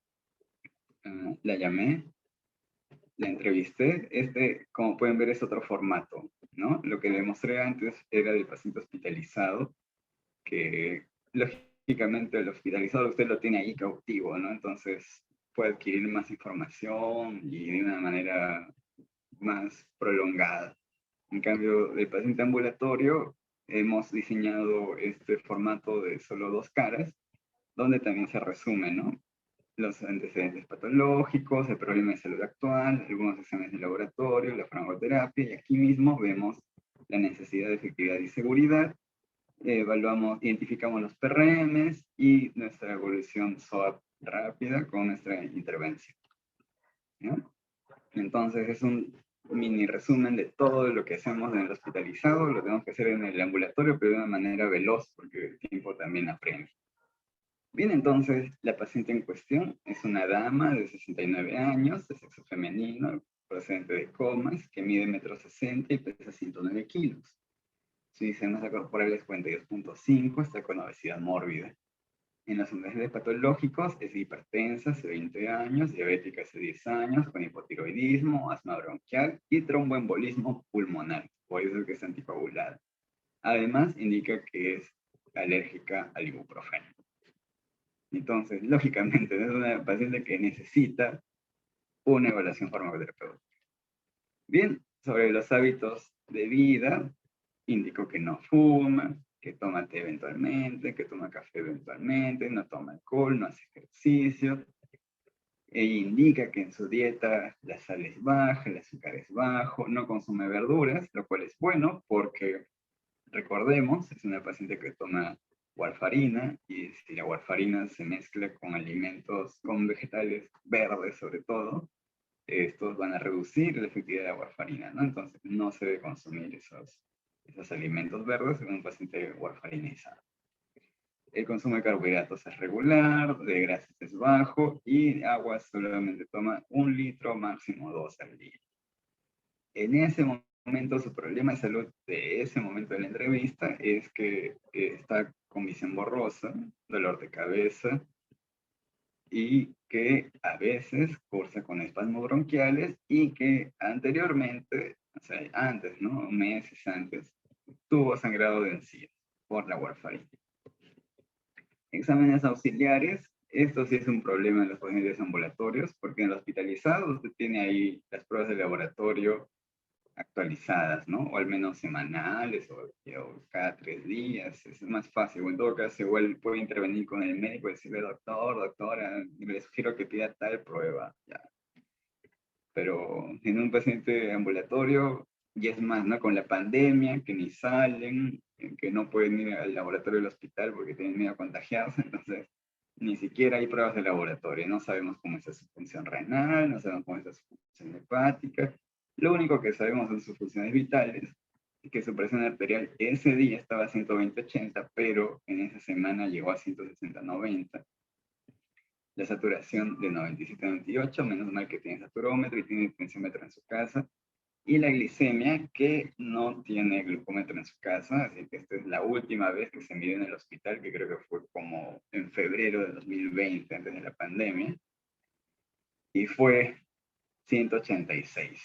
S1: La llamé, la entrevisté. Como pueden ver, es otro formato, ¿no? Lo que le mostré antes era del paciente hospitalizado, que lógicamente el hospitalizado usted lo tiene ahí cautivo, ¿no? Entonces puede adquirir más información y de una manera más prolongada. En cambio, del paciente ambulatorio, hemos diseñado este formato de solo 2 caras, donde también se resume, ¿no? Los antecedentes patológicos, el problema de salud actual, algunos exámenes de laboratorio, la farmacoterapia, y aquí mismo vemos la necesidad de efectividad y seguridad, evaluamos, identificamos los PRMs y nuestra evolución SOAP rápida con nuestra intervención, ¿no? Entonces es un mini resumen de todo lo que hacemos en el hospitalizado, lo tenemos que hacer en el ambulatorio, pero de una manera veloz, porque el tiempo también apremia. Bien, entonces, la paciente en cuestión es una dama de 69 años, de sexo femenino, procedente de Comas, que mide 1,60 m y pesa 109 kilos. Su índice de masa corporal es 42,5, está con obesidad mórbida. En los antecedentes patológicos es hipertensa hace 20 años, diabética hace 10 años, con hipotiroidismo, asma bronquial y tromboembolismo pulmonar, por eso es que es anticoagulada. Además, indica que es alérgica al ibuprofeno. Entonces, lógicamente, es una paciente que necesita una evaluación farmacoterapéutica. Bien, sobre los hábitos de vida, indicó que no fuma, que toma té eventualmente, que toma café eventualmente, no toma alcohol, no hace ejercicio. Ella indica que en su dieta la sal es baja, el azúcar es bajo, no consume verduras, lo cual es bueno porque, recordemos, es una paciente que toma warfarina, y si la warfarina se mezcla con alimentos, con vegetales verdes sobre todo, estos van a reducir la efectividad de la warfarina, ¿no? Entonces no se debe consumir esos alimentos verdes en un paciente warfarinizado. El consumo de carbohidratos es regular, de grasas es bajo, y agua solamente toma 1 litro, máximo 2 al día. En ese momento, su problema de salud de ese momento de la entrevista es que está con visión borrosa, dolor de cabeza, y que a veces cursa con espasmos bronquiales, y que anteriormente, o sea, antes, ¿no? Meses antes, tuvo sangrado de encías por la warfarina. Exámenes auxiliares, esto sí es un problema en los pacientes ambulatorios, porque en el hospitalizado usted tiene ahí las pruebas de laboratorio actualizadas, ¿no? O al menos semanales, o cada 3 días, es más fácil. O en todo caso, igual puede intervenir con el médico y decirle, doctor, doctora, le sugiero que pida tal prueba, ya. Pero en un paciente ambulatorio, y es más, ¿no? Con la pandemia, que ni salen, que no pueden ir al laboratorio del hospital porque tienen miedo a contagiarse, entonces ni siquiera hay pruebas de laboratorio, no sabemos cómo es su función renal, no sabemos cómo es su función hepática, lo único que sabemos son sus funciones vitales, y que su presión arterial ese día estaba a 120/80, pero en esa semana llegó a 160/90, la saturación de 97/98, menos mal que tiene saturómetro y tiene tensiómetro en su casa, y la glicemia, que no tiene glucómetro en su casa, así que esta es la última vez que se midió en el hospital, que creo que fue como en febrero de 2020, antes de la pandemia, y fue 186,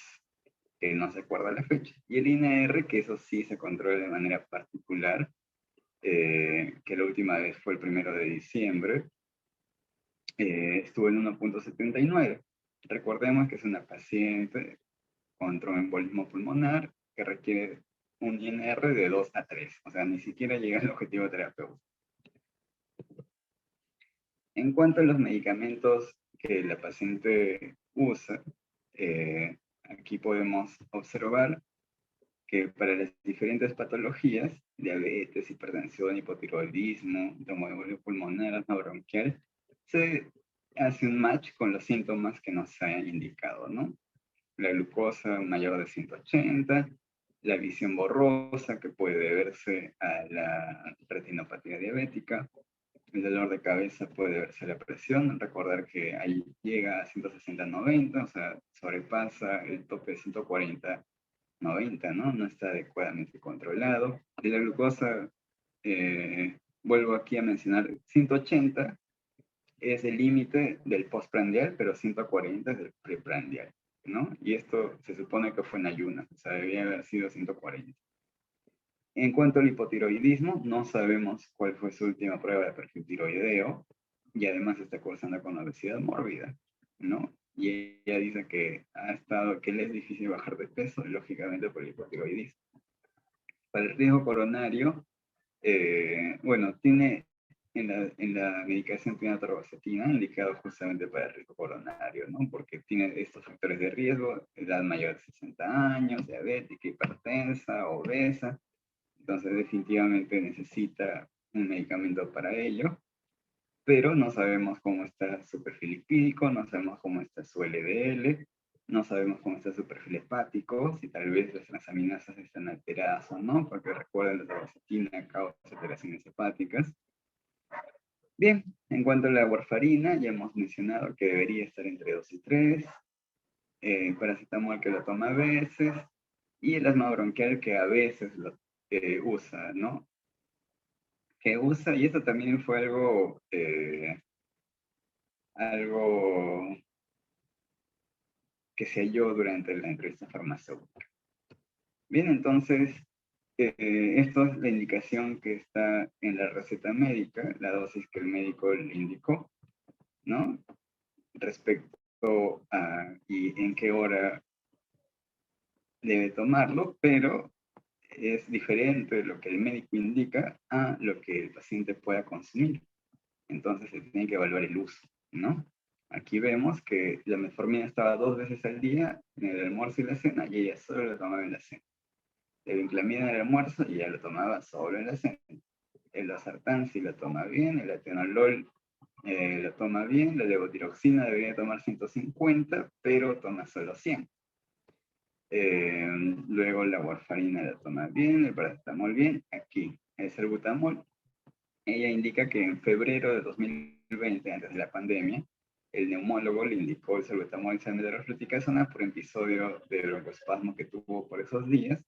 S1: que no se acuerda la fecha. Y el INR, que eso sí se controla de manera particular, que la última vez fue el 1 de diciembre, estuvo en 1,79. Recordemos que es una paciente con tromboembolismo pulmonar que requiere un INR de 2 a 3, o sea, ni siquiera llega al objetivo terapéutico. En cuanto a los medicamentos que la paciente usa, aquí podemos observar que para las diferentes patologías, diabetes, hipertensión, hipotiroidismo, tromboembolismo pulmonar, asma bronquial, se hace un match con los síntomas que nos han indicado, ¿no? La glucosa mayor de 180, la visión borrosa que puede deberse a la retinopatía diabética, el dolor de cabeza puede deberse a la presión, recordar que ahí llega a 160/90, o sea, sobrepasa el tope de 140/90, ¿no? No está adecuadamente controlado. Y la glucosa, vuelvo aquí a mencionar, 180 es el límite del postprandial, pero 140 es del preprandial, ¿no? Y esto se supone que fue en ayunas, o sea, debía haber sido 140. En cuanto al hipotiroidismo, no sabemos cuál fue su última prueba de perfil tiroideo, y además está cursando con obesidad mórbida, ¿no? Y ella dice que que le es difícil bajar de peso, lógicamente por el hipotiroidismo. Para el riesgo coronario, bueno, tiene en la medicación tiene atorvastatina, indicado justamente para el riesgo coronario, ¿no? Porque tiene estos factores de riesgo: edad mayor de 60 años, diabética, hipertensa, obesa. Entonces definitivamente necesita un medicamento para ello, pero no sabemos cómo está su perfil lipídico, no sabemos cómo está su LDL, no sabemos cómo está su perfil hepático, si tal vez las transaminasas están alteradas o no, porque recuerden, la atorvastatina causa alteraciones hepáticas. Bien, en cuanto a la warfarina, ya hemos mencionado que debería estar entre 2 y 3, paracetamol que lo toma a veces, y el asma bronquial que a veces lo usa, ¿no? Que usa, y esto también fue algo que se halló durante la entrevista farmacéutica. Bien, entonces, esto es la indicación que está en la receta médica, la dosis que el médico le indicó, ¿no? Respecto a y en qué hora debe tomarlo, pero es diferente lo que el médico indica a lo que el paciente pueda consumir. Entonces se tiene que evaluar el uso, ¿no? Aquí vemos que la metformina estaba 2 veces al día, en el almuerzo y la cena, y ella solo lo tomaba en la cena. El vinclamida en el almuerzo y ella lo tomaba solo en la cena. El losartán sí lo toma bien, el atenolol lo toma bien, la levotiroxina debería tomar 150, pero toma solo 100. Luego la warfarina la toma bien, el paracetamol bien. Aquí el salbutamol, ella indica que en febrero de 2020, antes de la pandemia, el neumólogo le indicó el salbutamol y salmeterol-fluticasona por un episodio de broncoespasmo que tuvo por esos días.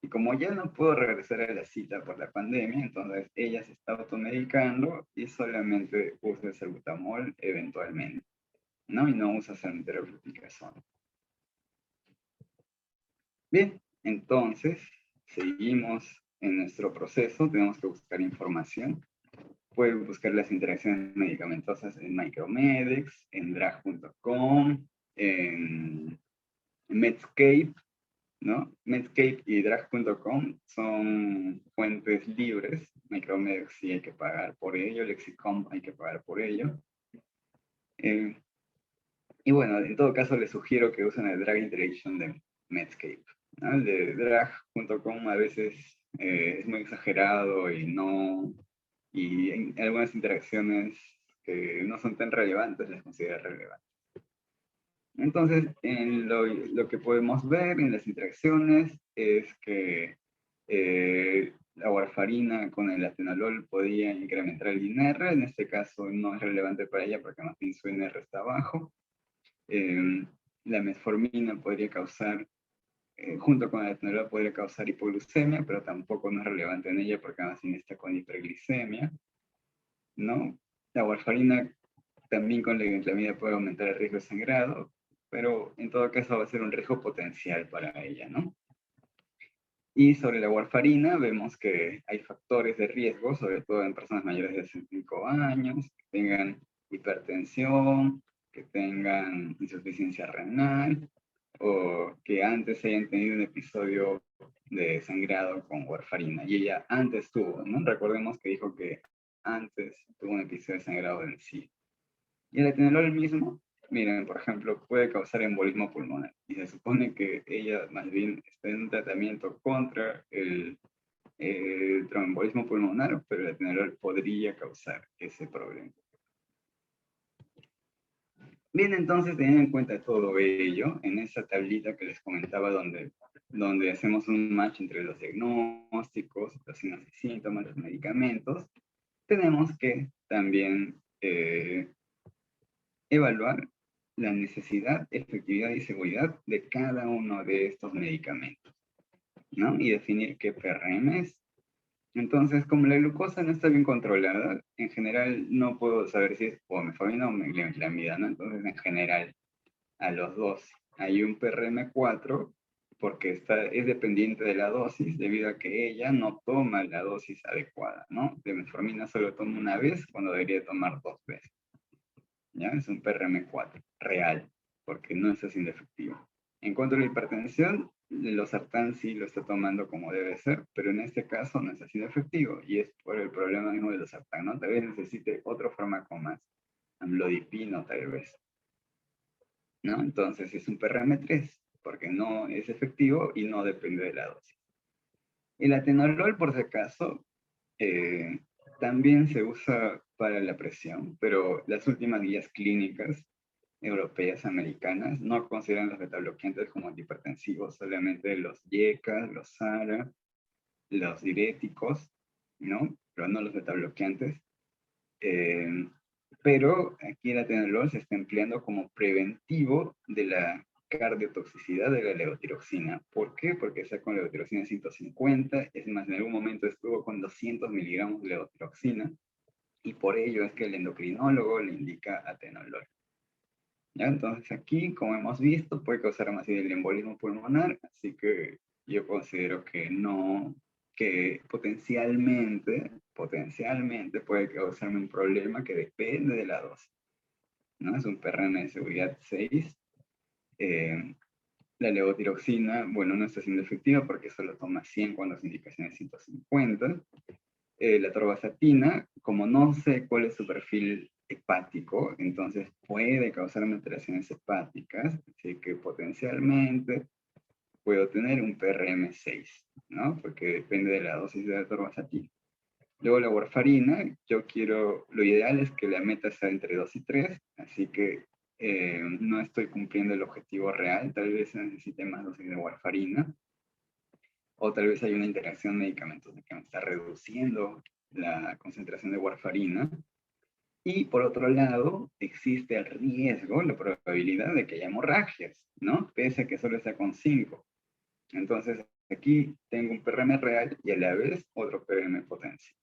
S1: Y como ya no pudo regresar a la cita por la pandemia, entonces ella se está automedicando y solamente usa el salbutamol eventualmente, ¿no? Y no usa salmeterol-fluticasona. Bien, entonces seguimos en nuestro proceso, tenemos que buscar información. Pueden buscar las interacciones medicamentosas en Micromedex, en drag.com, en Medscape, ¿no? Medscape y drag.com son fuentes libres. Micromedex sí hay que pagar por ello, Lexicom hay que pagar por ello. Y bueno, en todo caso les sugiero que usen el Drag Interaction de Medscape, ¿no? El de drag.com a veces es muy exagerado y en algunas interacciones que no son tan relevantes las considera relevantes. Entonces, lo que podemos ver en las interacciones es que la warfarina con el atenolol podía incrementar el INR. En este caso no es relevante para ella porque más bien su INR está bajo. La metformina podría causar, junto con el atenolol, podría causar hipoglucemia, pero tampoco no es relevante en ella porque más bien está con hiperglicemia, ¿no? La warfarina también con la glutamina puede aumentar el riesgo de sangrado, pero en todo caso va a ser un riesgo potencial para ella, ¿no? Y sobre la warfarina vemos que hay factores de riesgo, sobre todo en personas mayores de 65 años, que tengan hipertensión, que tengan insuficiencia renal, o que antes hayan tenido un episodio de sangrado con warfarina. Y ella antes tuvo, ¿no? Recordemos que dijo que antes tuvo un episodio de sangrado en sí. Y el atenolol mismo, miren, por ejemplo, puede causar embolismo pulmonar. Y se supone que ella más bien está en un tratamiento contra el tromboembolismo pulmonar, pero el atenolol podría causar ese problema. Bien, entonces, teniendo en cuenta todo ello, en esa tablita que les comentaba donde hacemos un match entre los diagnósticos, los signos y síntomas, los medicamentos, tenemos que también evaluar la necesidad, efectividad y seguridad de cada uno de estos medicamentos, ¿no? Y definir qué PRM es. Entonces, como la glucosa no está bien controlada, en general no puedo saber si es o metformina o glimepirida, ¿no? Entonces, en general, a los dos hay un PRM4 porque es dependiente de la dosis debido a que ella no toma la dosis adecuada, ¿no? De metformina solo toma una vez cuando debería tomar 2 veces. ¿Ya? Es un PRM4 real, porque no es así de efectivo. En cuanto a la hipertensión, losartán sí lo está tomando como debe ser, pero en este caso no está siendo efectivo y es por el problema mismo de losartán, ¿no? Tal vez necesite otro fármaco más, amlodipino tal vez, ¿no? Entonces es un PRM3 porque no es efectivo y no depende de la dosis. El atenolol, por si acaso, eh, también se usa para la presión, pero las últimas guías clínicas europeas, americanas, no consideran los betabloqueantes como antihipertensivos, solamente los YECA, los SARA, los diuréticos, ¿no? Pero no los betabloqueantes. Eh, pero aquí el atenolol se está empleando como preventivo de la cardiotoxicidad de la levotiroxina. ¿Por qué? Porque está con levotiroxina 150, es más, en algún momento estuvo con 200 miligramos de levotiroxina, y por ello es que el endocrinólogo le indica atenolol. ¿Ya? Entonces aquí, como hemos visto, puede causar más bien el embolismo pulmonar, así que yo considero que no, que potencialmente puede causarme un problema que depende de la dosis, ¿no? Es un PRM de seguridad 6. La levotiroxina, bueno, no está siendo efectiva porque solo toma 100 cuando su indicación es 150. La torvastatina, como no sé cuál es su perfil hepático, entonces puede causar alteraciones hepáticas, así que potencialmente puedo tener un PRM6, ¿no? Porque depende de la dosis de la torvastatina. Luego la warfarina, lo ideal es que la meta sea entre 2 y 3, así que no estoy cumpliendo el objetivo real, tal vez necesite más dosis de warfarina, o tal vez hay una interacción medicamentosa que me está reduciendo la concentración de warfarina. Y por otro lado, existe el riesgo, la probabilidad de que haya hemorragias, ¿no? Pese a que solo está con 5. Entonces, aquí tengo un PRM real y a la vez otro PRM potencia.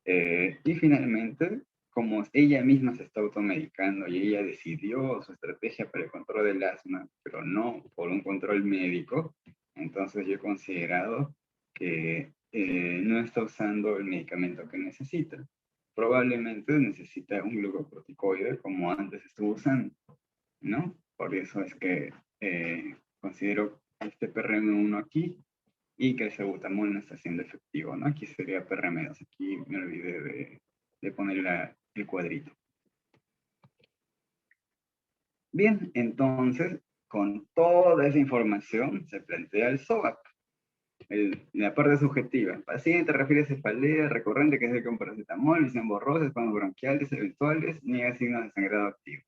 S1: Y finalmente, como ella misma se está automedicando y ella decidió su estrategia para el control del asma, pero no por un control médico, entonces yo he considerado que no está usando el medicamento que necesita. Probablemente necesita un glucocorticoide como antes estuvo usando, ¿no? Por eso es que considero este PRM1 aquí y que el salbutamol no está siendo efectivo, ¿no? Aquí sería PRM2, aquí me olvidé de poner el cuadrito. Bien, entonces, con toda esa información se plantea el SOAP, la parte subjetiva. El paciente refiere a cefalea recurrente que es de con paracetamol, visión borrosa, espasmos bronquiales eventuales, niega signos de sangrado activo.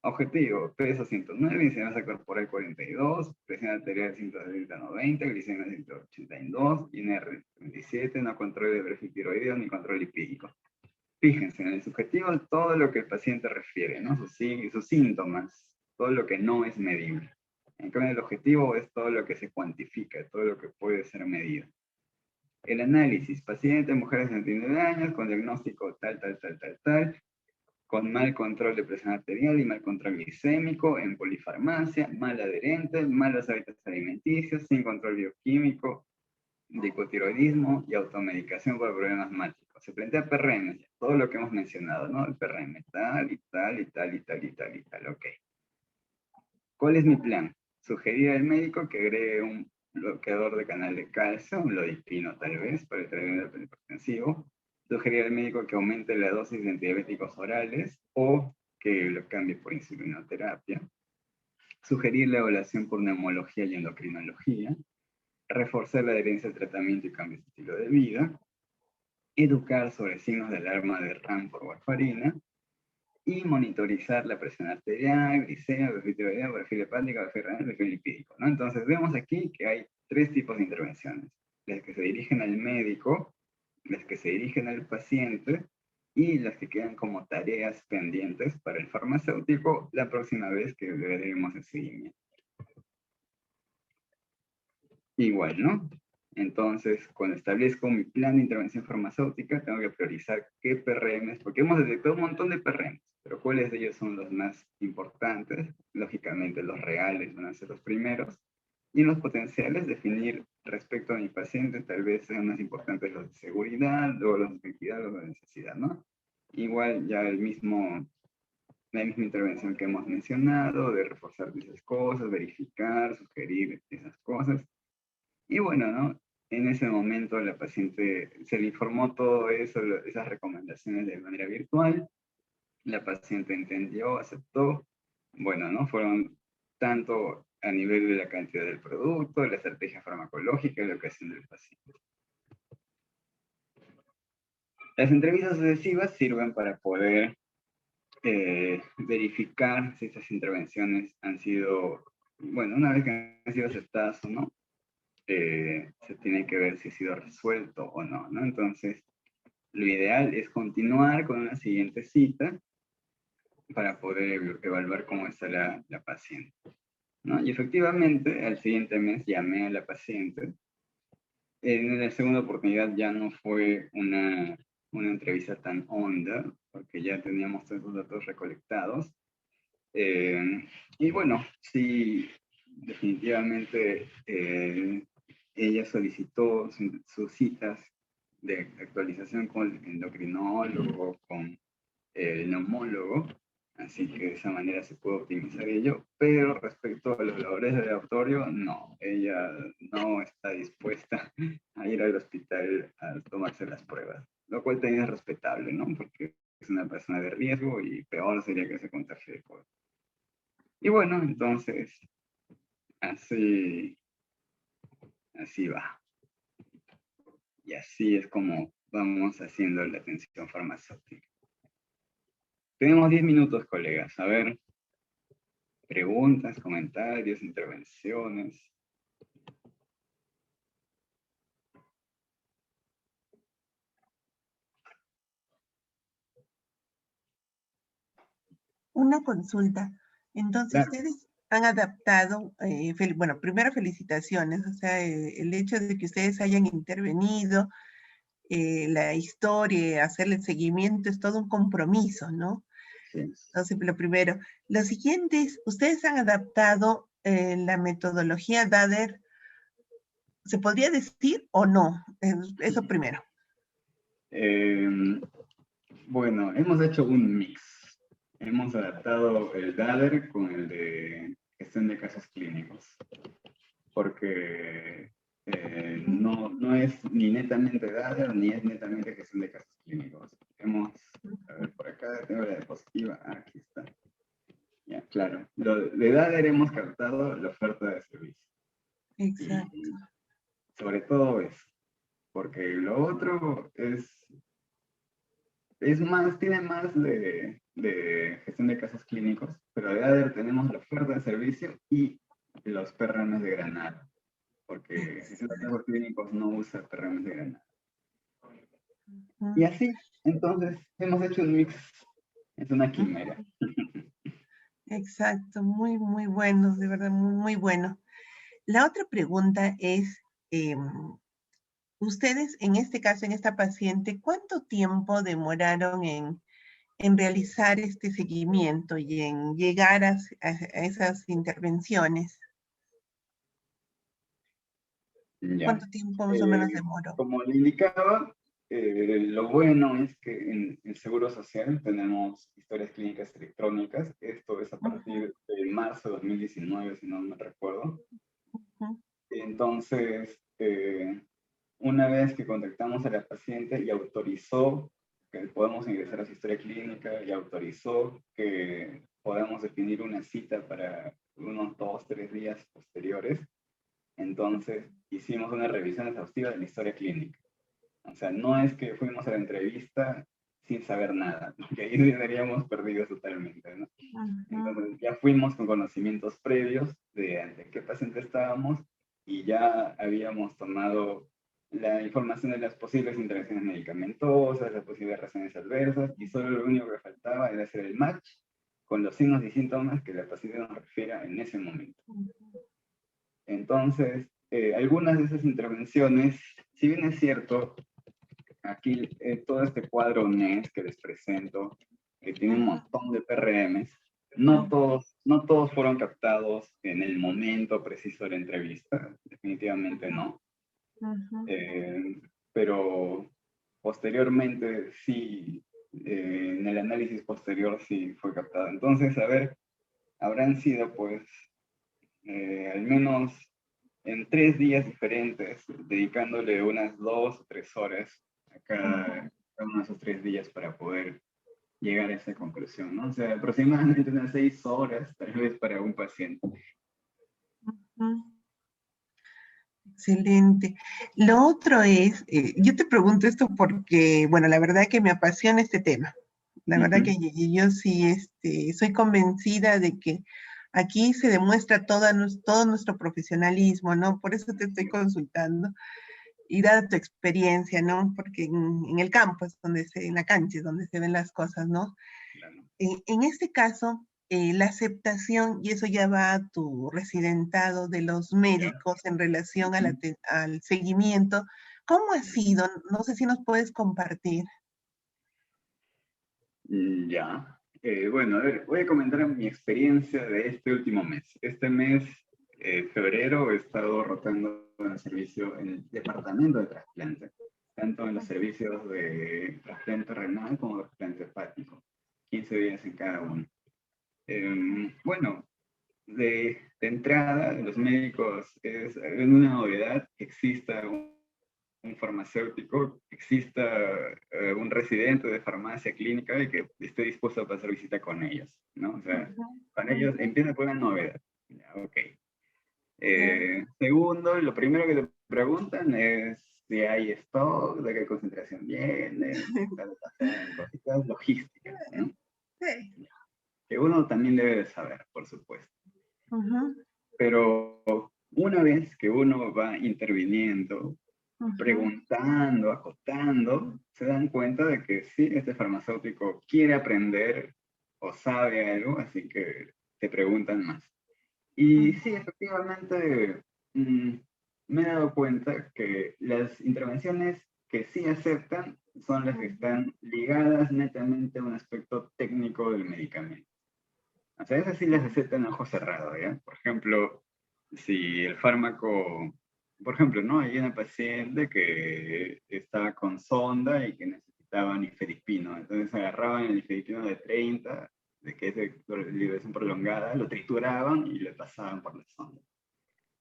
S1: Objetivo, peso 109, índice de masa corporal 42, presión arterial 170-90, glicemia 182, INR 27, no control de perfil tiroideo ni control lipídico. Fíjense, en el subjetivo todo lo que el paciente refiere, ¿no? Sus síntomas, todo lo que no es medible. En cambio, el objetivo es todo lo que se cuantifica, todo lo que puede ser medido. El análisis, paciente, mujer de 69 años, con diagnóstico tal, con mal control de presión arterial y mal control glicémico, en polifarmacia, mal adherente, malos hábitos alimenticios, sin control bioquímico, de hipotiroidismo y automedicación por problemas máticos. Se plantea PRM, todo lo que hemos mencionado, ¿no? El PRM, tal y tal y tal y tal y tal y tal, ok. ¿Cuál es mi plan? Sugerir al médico que agregue un bloqueador de canal de calcio, un lodipino tal vez, para el tratamiento hipertensivo. Sugerir al médico que aumente la dosis de antidiabéticos orales o que lo cambie por insulinoterapia. Sugerir la evaluación por neumología y endocrinología. Reforzar la adherencia al tratamiento y cambios de estilo de vida. Educar sobre signos de alarma de RAM por warfarina. Y monitorizar la presión arterial, glicemia, perfil tiroideo, perfil hepático, perfil renal, perfil lipídico, ¿no? Entonces vemos aquí que hay 3 tipos de intervenciones. Las que se dirigen al médico, las que se dirigen al paciente y las que quedan como tareas pendientes para el farmacéutico la próxima vez que veremos el seguimiento. Igual, ¿no? Entonces, cuando establezco mi plan de intervención farmacéutica, tengo que priorizar qué PRMs, porque hemos detectado un montón de PRMs, pero cuáles de ellos son los más importantes. Lógicamente, los reales van a ser los primeros. Y en los potenciales, definir respecto a mi paciente, tal vez sean más importantes los de seguridad, luego los de efectividad, los de necesidad, ¿no? Igual ya el mismo la misma intervención que hemos mencionado, de reforzar esas cosas, verificar, sugerir esas cosas. Y bueno, ¿no? En ese momento la paciente se le informó todo eso, esas recomendaciones de manera virtual. La paciente entendió, aceptó. Bueno, ¿no? Fueron tanto a nivel de la cantidad del producto, la estrategia farmacológica y la ocasión del paciente. Las entrevistas sucesivas sirven para poder verificar si estas intervenciones han sido, bueno, una vez que han sido aceptadas o no, se tiene que ver si ha sido resuelto o no, ¿no? Entonces, lo ideal es continuar con una siguiente cita para poder evaluar cómo está la paciente, ¿no? Y efectivamente, al siguiente mes llamé a la paciente. En la segunda oportunidad ya no fue una entrevista tan honda, porque ya teníamos todos los datos recolectados. Y bueno, sí, definitivamente ella solicitó sus citas de actualización con el endocrinólogo, con el neumólogo, así que de esa manera se puede optimizar ello, pero respecto a los labores de laboratorio, no, ella no está dispuesta a ir al hospital a tomarse las pruebas, lo cual también es respetable, ¿no? Porque es una persona de riesgo y peor sería que se contagie de COVID. Y bueno, entonces, así, así va. Y así es como vamos haciendo la atención farmacéutica. Tenemos 10 minutos, colegas. A ver, preguntas, comentarios, intervenciones.
S2: Una consulta. Entonces,
S1: Claro.
S2: ustedes han adaptado, bueno, primero felicitaciones, o sea, el hecho de que ustedes hayan intervenido, la historia, hacerle el seguimiento, es todo un compromiso, ¿no?
S1: Sí.
S2: Entonces, lo primero. Lo siguiente es, ustedes han adaptado la metodología DADER, ¿se podría decir o no? Eso primero.
S1: Bueno, hemos hecho un mix. Hemos adaptado el DADER con el de gestión de casos clínicos, porque no es ni netamente DADER ni es netamente gestión de casos clínicos. A ver, por acá tengo la diapositiva, aquí está. Ya, claro. Lo de DADER hemos captado la oferta de servicio.
S2: Exacto.
S1: Y sobre todo eso, porque lo otro es más, tiene más de gestión de casos clínicos, pero de ADER tenemos la oferta de servicio y los PRMs de Granada, porque gestión de casos clínicos no usa PRMs de Granada. Y así, entonces, hemos hecho un mix, es una quimera.
S2: Exacto, muy, muy bueno, de verdad, muy, muy bueno. La otra pregunta es, ustedes en este caso, en esta paciente, ¿cuánto tiempo demoraron en realizar este seguimiento y en llegar a esas intervenciones?
S1: Ya.
S2: ¿Cuánto tiempo más o menos demoró?
S1: Como le indicaba, lo bueno es que en el Seguro Social tenemos historias clínicas electrónicas. Esto es a partir de marzo de 2019, si no me recuerdo. Entonces, una vez que contactamos a la paciente y autorizó que podemos ingresar a su historia clínica y autorizó que podamos definir una cita para unos 2, 3 días posteriores, entonces hicimos una revisión exhaustiva de la historia clínica. O sea, no es que fuimos a la entrevista sin saber nada, porque ahí estaríamos perdidos totalmente, ¿no? Entonces ya fuimos con conocimientos previos de ante qué paciente estábamos y ya habíamos tomado la información de las posibles interacciones medicamentosas, las posibles reacciones adversas, y solo lo único que faltaba era hacer el match con los signos y síntomas que la paciente nos refiera en ese momento. Entonces, algunas de esas intervenciones, si bien es cierto, aquí todo este cuadro NES que les presento, que tiene un montón de PRMs, no todos fueron captados en el momento preciso de la entrevista, definitivamente no. Pero posteriormente sí en el análisis posterior sí fue captado. Entonces, a ver, habrán sido pues al menos en 3 días diferentes, dedicándole unas 2 o 3 horas a cada uno de esos 3 días para poder llegar a esa conclusión, ¿no? O sea, aproximadamente unas 6 horas, tal vez, para un paciente.
S2: Ujú. Excelente. Lo otro es, yo te pregunto esto porque, bueno, la verdad que me apasiona este tema. La verdad que yo sí soy convencida de que aquí se demuestra todo nuestro profesionalismo, ¿no? Por eso te estoy consultando y dada tu experiencia, ¿no? Porque en el campo es en la cancha es donde se ven las cosas, ¿no?
S1: Claro.
S2: En este caso, la aceptación, y eso ya va a tu residentado de los
S1: Ya.
S2: médicos en relación al seguimiento, ¿cómo ha sido? No sé si nos puedes compartir.
S1: Ya. Bueno, a ver, voy a comentar mi experiencia de este último mes. Este mes, febrero, he estado rotando en el servicio, en el departamento de trasplante, tanto en los servicios de trasplante renal como de trasplante hepático, 15 días en cada uno. Bueno, de entrada, los médicos es una novedad que exista un farmacéutico, exista un residente de farmacia clínica y que esté dispuesto a pasar visita con ellos, ¿no? O sea, con ellos empieza por una novedad. Ya, ok. Segundo, lo primero que te preguntan es si hay stock, de qué concentración viene, tal, cositas logísticas, ¿no?
S2: Sí.
S1: Que uno también debe de saber, por supuesto.
S2: Ujú,
S1: Pero una vez que uno va interviniendo,
S2: ujú,
S1: preguntando, acotando, se dan cuenta de que sí, este farmacéutico quiere aprender o sabe algo, así que te preguntan más. Y sí, efectivamente, mm, me he dado cuenta que las intervenciones que sí aceptan son las que
S2: ujú,
S1: están ligadas netamente a un aspecto técnico del medicamento. O sea, esas sí las aceptan a ojo cerrado, ¿ya? Por ejemplo, si el fármaco, por ejemplo, ¿no? Hay una paciente que estaba con sonda y que necesitaba nifedipino. Entonces agarraban el nifedipino de 30, de que es de liberación prolongada, lo trituraban y le pasaban por la sonda.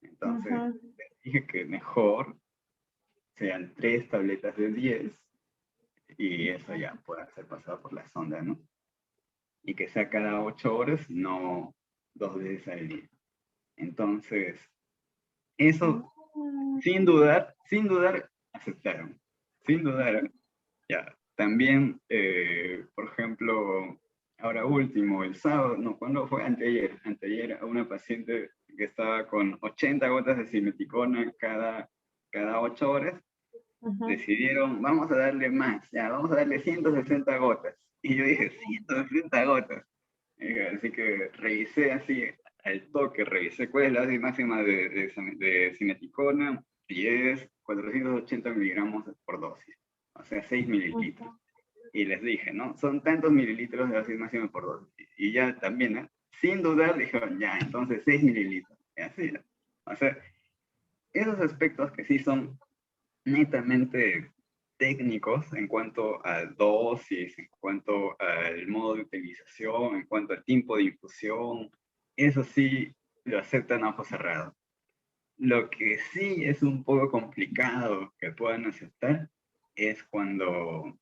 S1: Entonces,
S2: ujú,
S1: les dije que mejor sean 3 tabletas de 10 y eso ya pueda ser pasado por la sonda, ¿no? Y que sea cada 8 horas, no 2 veces al día. Entonces, eso,
S2: ujú,
S1: sin dudar, aceptaron. Sin dudar, ya. También, por ejemplo, ahora último, el sábado, no, ¿cuándo fue? Anteayer, a una paciente que estaba con 80 gotas de simeticona cada 8 horas,
S2: ujú,
S1: decidieron, vamos a darle más, ya, vamos a darle 160 gotas. Y yo dije, 160 gotas. Así que revisé así al toque, revisé cuál es la dosis máxima de cineticona y es 480 miligramos por dosis, o sea, 6 mililitros. Y les dije, ¿no? Son tantos mililitros de dosis máxima por dosis. Y ya también, ¿eh? Sin dudar, dijeron, ya, entonces 6 mililitros. Y así, ¿no? O sea, esos aspectos que sí son netamente técnicos en cuanto a dosis, en cuanto al modo de utilización, en cuanto al tiempo de infusión, eso sí lo aceptan a ojos cerrados. Lo que sí es un poco complicado que puedan aceptar es cuando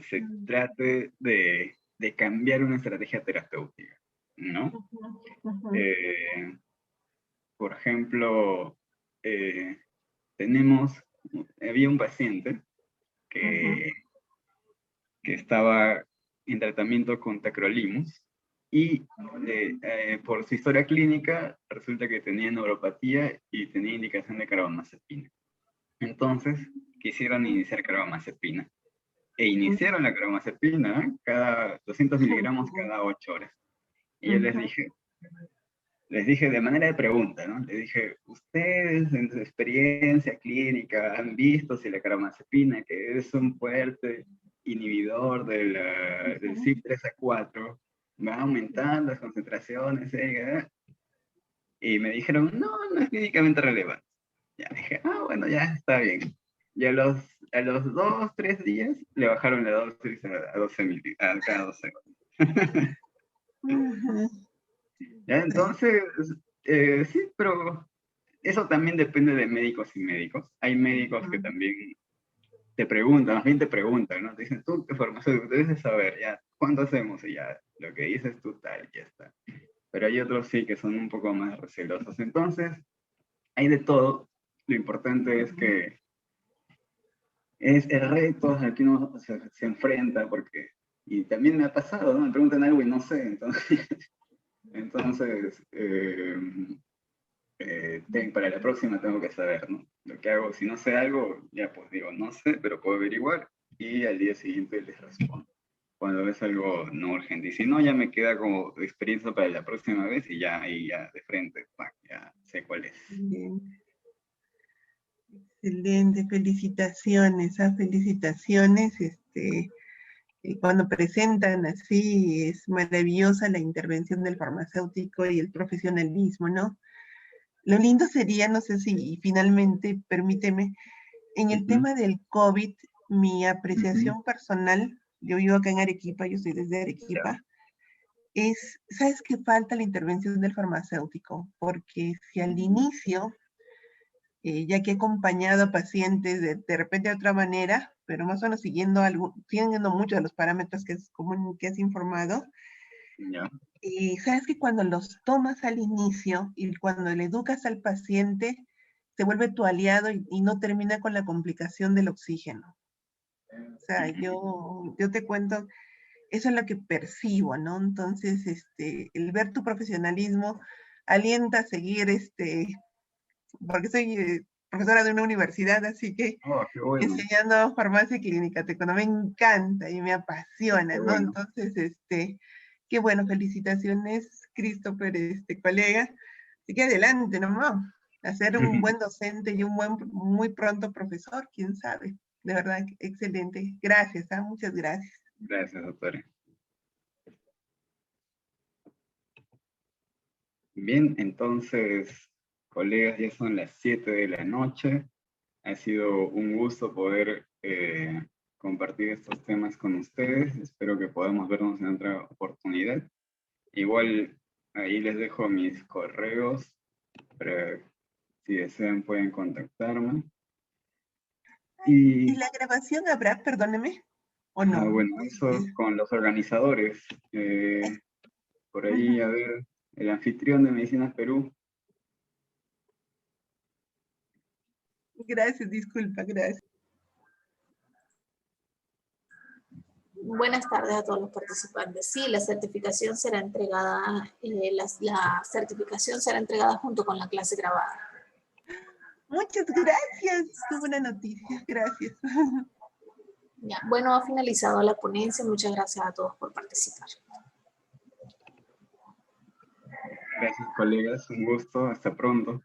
S1: se trate de cambiar una estrategia terapéutica, ¿no?
S2: ujú,
S1: Eh, por ejemplo, eh, tenemos, había un paciente
S2: ujú,
S1: que, que estaba en tratamiento con tacrolimus y por su historia clínica resulta que tenía neuropatía y tenía indicación de carbamazepina. Entonces quisieron iniciar carbamazepina e iniciaron la carbamazepina cada 200 miligramos cada 8 horas. Y yo
S2: ujú,
S1: les dije de manera de pregunta, ¿no? Les dije, ¿ustedes en su experiencia clínica han visto si la carbamazepina, que es un fuerte inhibidor del
S2: ujú,
S1: CYP3A4, va a aumentar las concentraciones? Y me dijeron, no, no es clínicamente relevante. Ya dije, bueno, ya está bien. Y a los 2, 3 días le bajaron la dosis a 12 a cada 12 horas.
S2: Ujú.
S1: ¿Ya?
S2: Sí.
S1: Entonces, sí, pero eso también depende de médicos y médicos. Hay médicos que
S2: Ujú.
S1: también te preguntan, más bien te preguntan, ¿no? Te dicen, tú, qué farmacéutico, tú debes saber, ya, ¿cuánto hacemos? Y ya, lo que dices tú, tal, ya está. Pero hay otros sí que son un poco más recelosos. Entonces, hay de todo. Lo importante es que es el reto al que uno se enfrenta, porque, y también me ha pasado, ¿no? Me preguntan algo y no sé, entonces, entonces para la próxima tengo que saber, ¿no? Lo que hago, si no sé algo, ya pues digo, no sé, pero puedo averiguar y al día siguiente les respondo. Cuando es algo no urgente. Y si no, ya me queda como experiencia para la próxima vez y ya ahí ya de frente, ya sé cuál es.
S2: Bien. Excelente, felicitaciones, felicitaciones. Cuando presentan así, es maravillosa la intervención del farmacéutico y el profesionalismo, ¿no? Lo lindo sería, no sé si finalmente, permíteme, en el
S1: Ujú,
S2: tema del COVID, mi
S1: ujú,
S2: apreciación personal, yo vivo acá en Arequipa, yo soy desde
S1: ya,
S2: Arequipa, es, ¿sabes qué falta la intervención del farmacéutico? Porque si al inicio ya que he acompañado a pacientes de repente de otra manera, pero más o menos siguiendo muchos de los parámetros que es común, que has informado.
S1: ya,
S2: Y sabes que cuando los tomas al inicio y cuando le educas al paciente, se vuelve tu aliado y no termina con la complicación del oxígeno. O sea, yo te cuento, eso es lo que percibo, ¿no? Entonces, el ver tu profesionalismo alienta a seguir, porque soy profesora de una universidad, así que
S1: oh, qué bueno,
S2: enseñando farmacia y clínica técnica, me encanta y me apasiona,
S1: qué
S2: ¿no?
S1: bueno.
S2: Entonces, qué bueno, felicitaciones, Christopher, colega. Así que adelante, nomás, a ser un buen docente y un buen, muy pronto profesor, quién sabe. De verdad, excelente. Gracias, muchas gracias.
S1: Gracias, doctora. Bien, entonces, colegas, ya son las 7 de la noche. Ha sido un gusto poder compartir estos temas con ustedes. Espero que podamos vernos en otra oportunidad. Igual ahí les dejo mis correos para si desean pueden contactarme.
S2: ¿Y
S1: Y
S2: la grabación habrá, perdóneme, o no?
S1: bueno,
S2: No sé
S1: eso
S2: si-
S1: con los organizadores. Por ahí,
S2: Ujú.
S1: a ver, el anfitrión de Medicinas Perú.
S2: Gracias, disculpa, gracias.
S3: Buenas tardes a todos los participantes. Sí, la certificación será entregada, la certificación será entregada junto con la clase grabada.
S2: Muchas gracias. Qué buena noticia. Gracias.
S3: Ya, bueno, ha finalizado la ponencia. Muchas gracias a todos por participar.
S1: Gracias, colegas. Un gusto. Hasta pronto.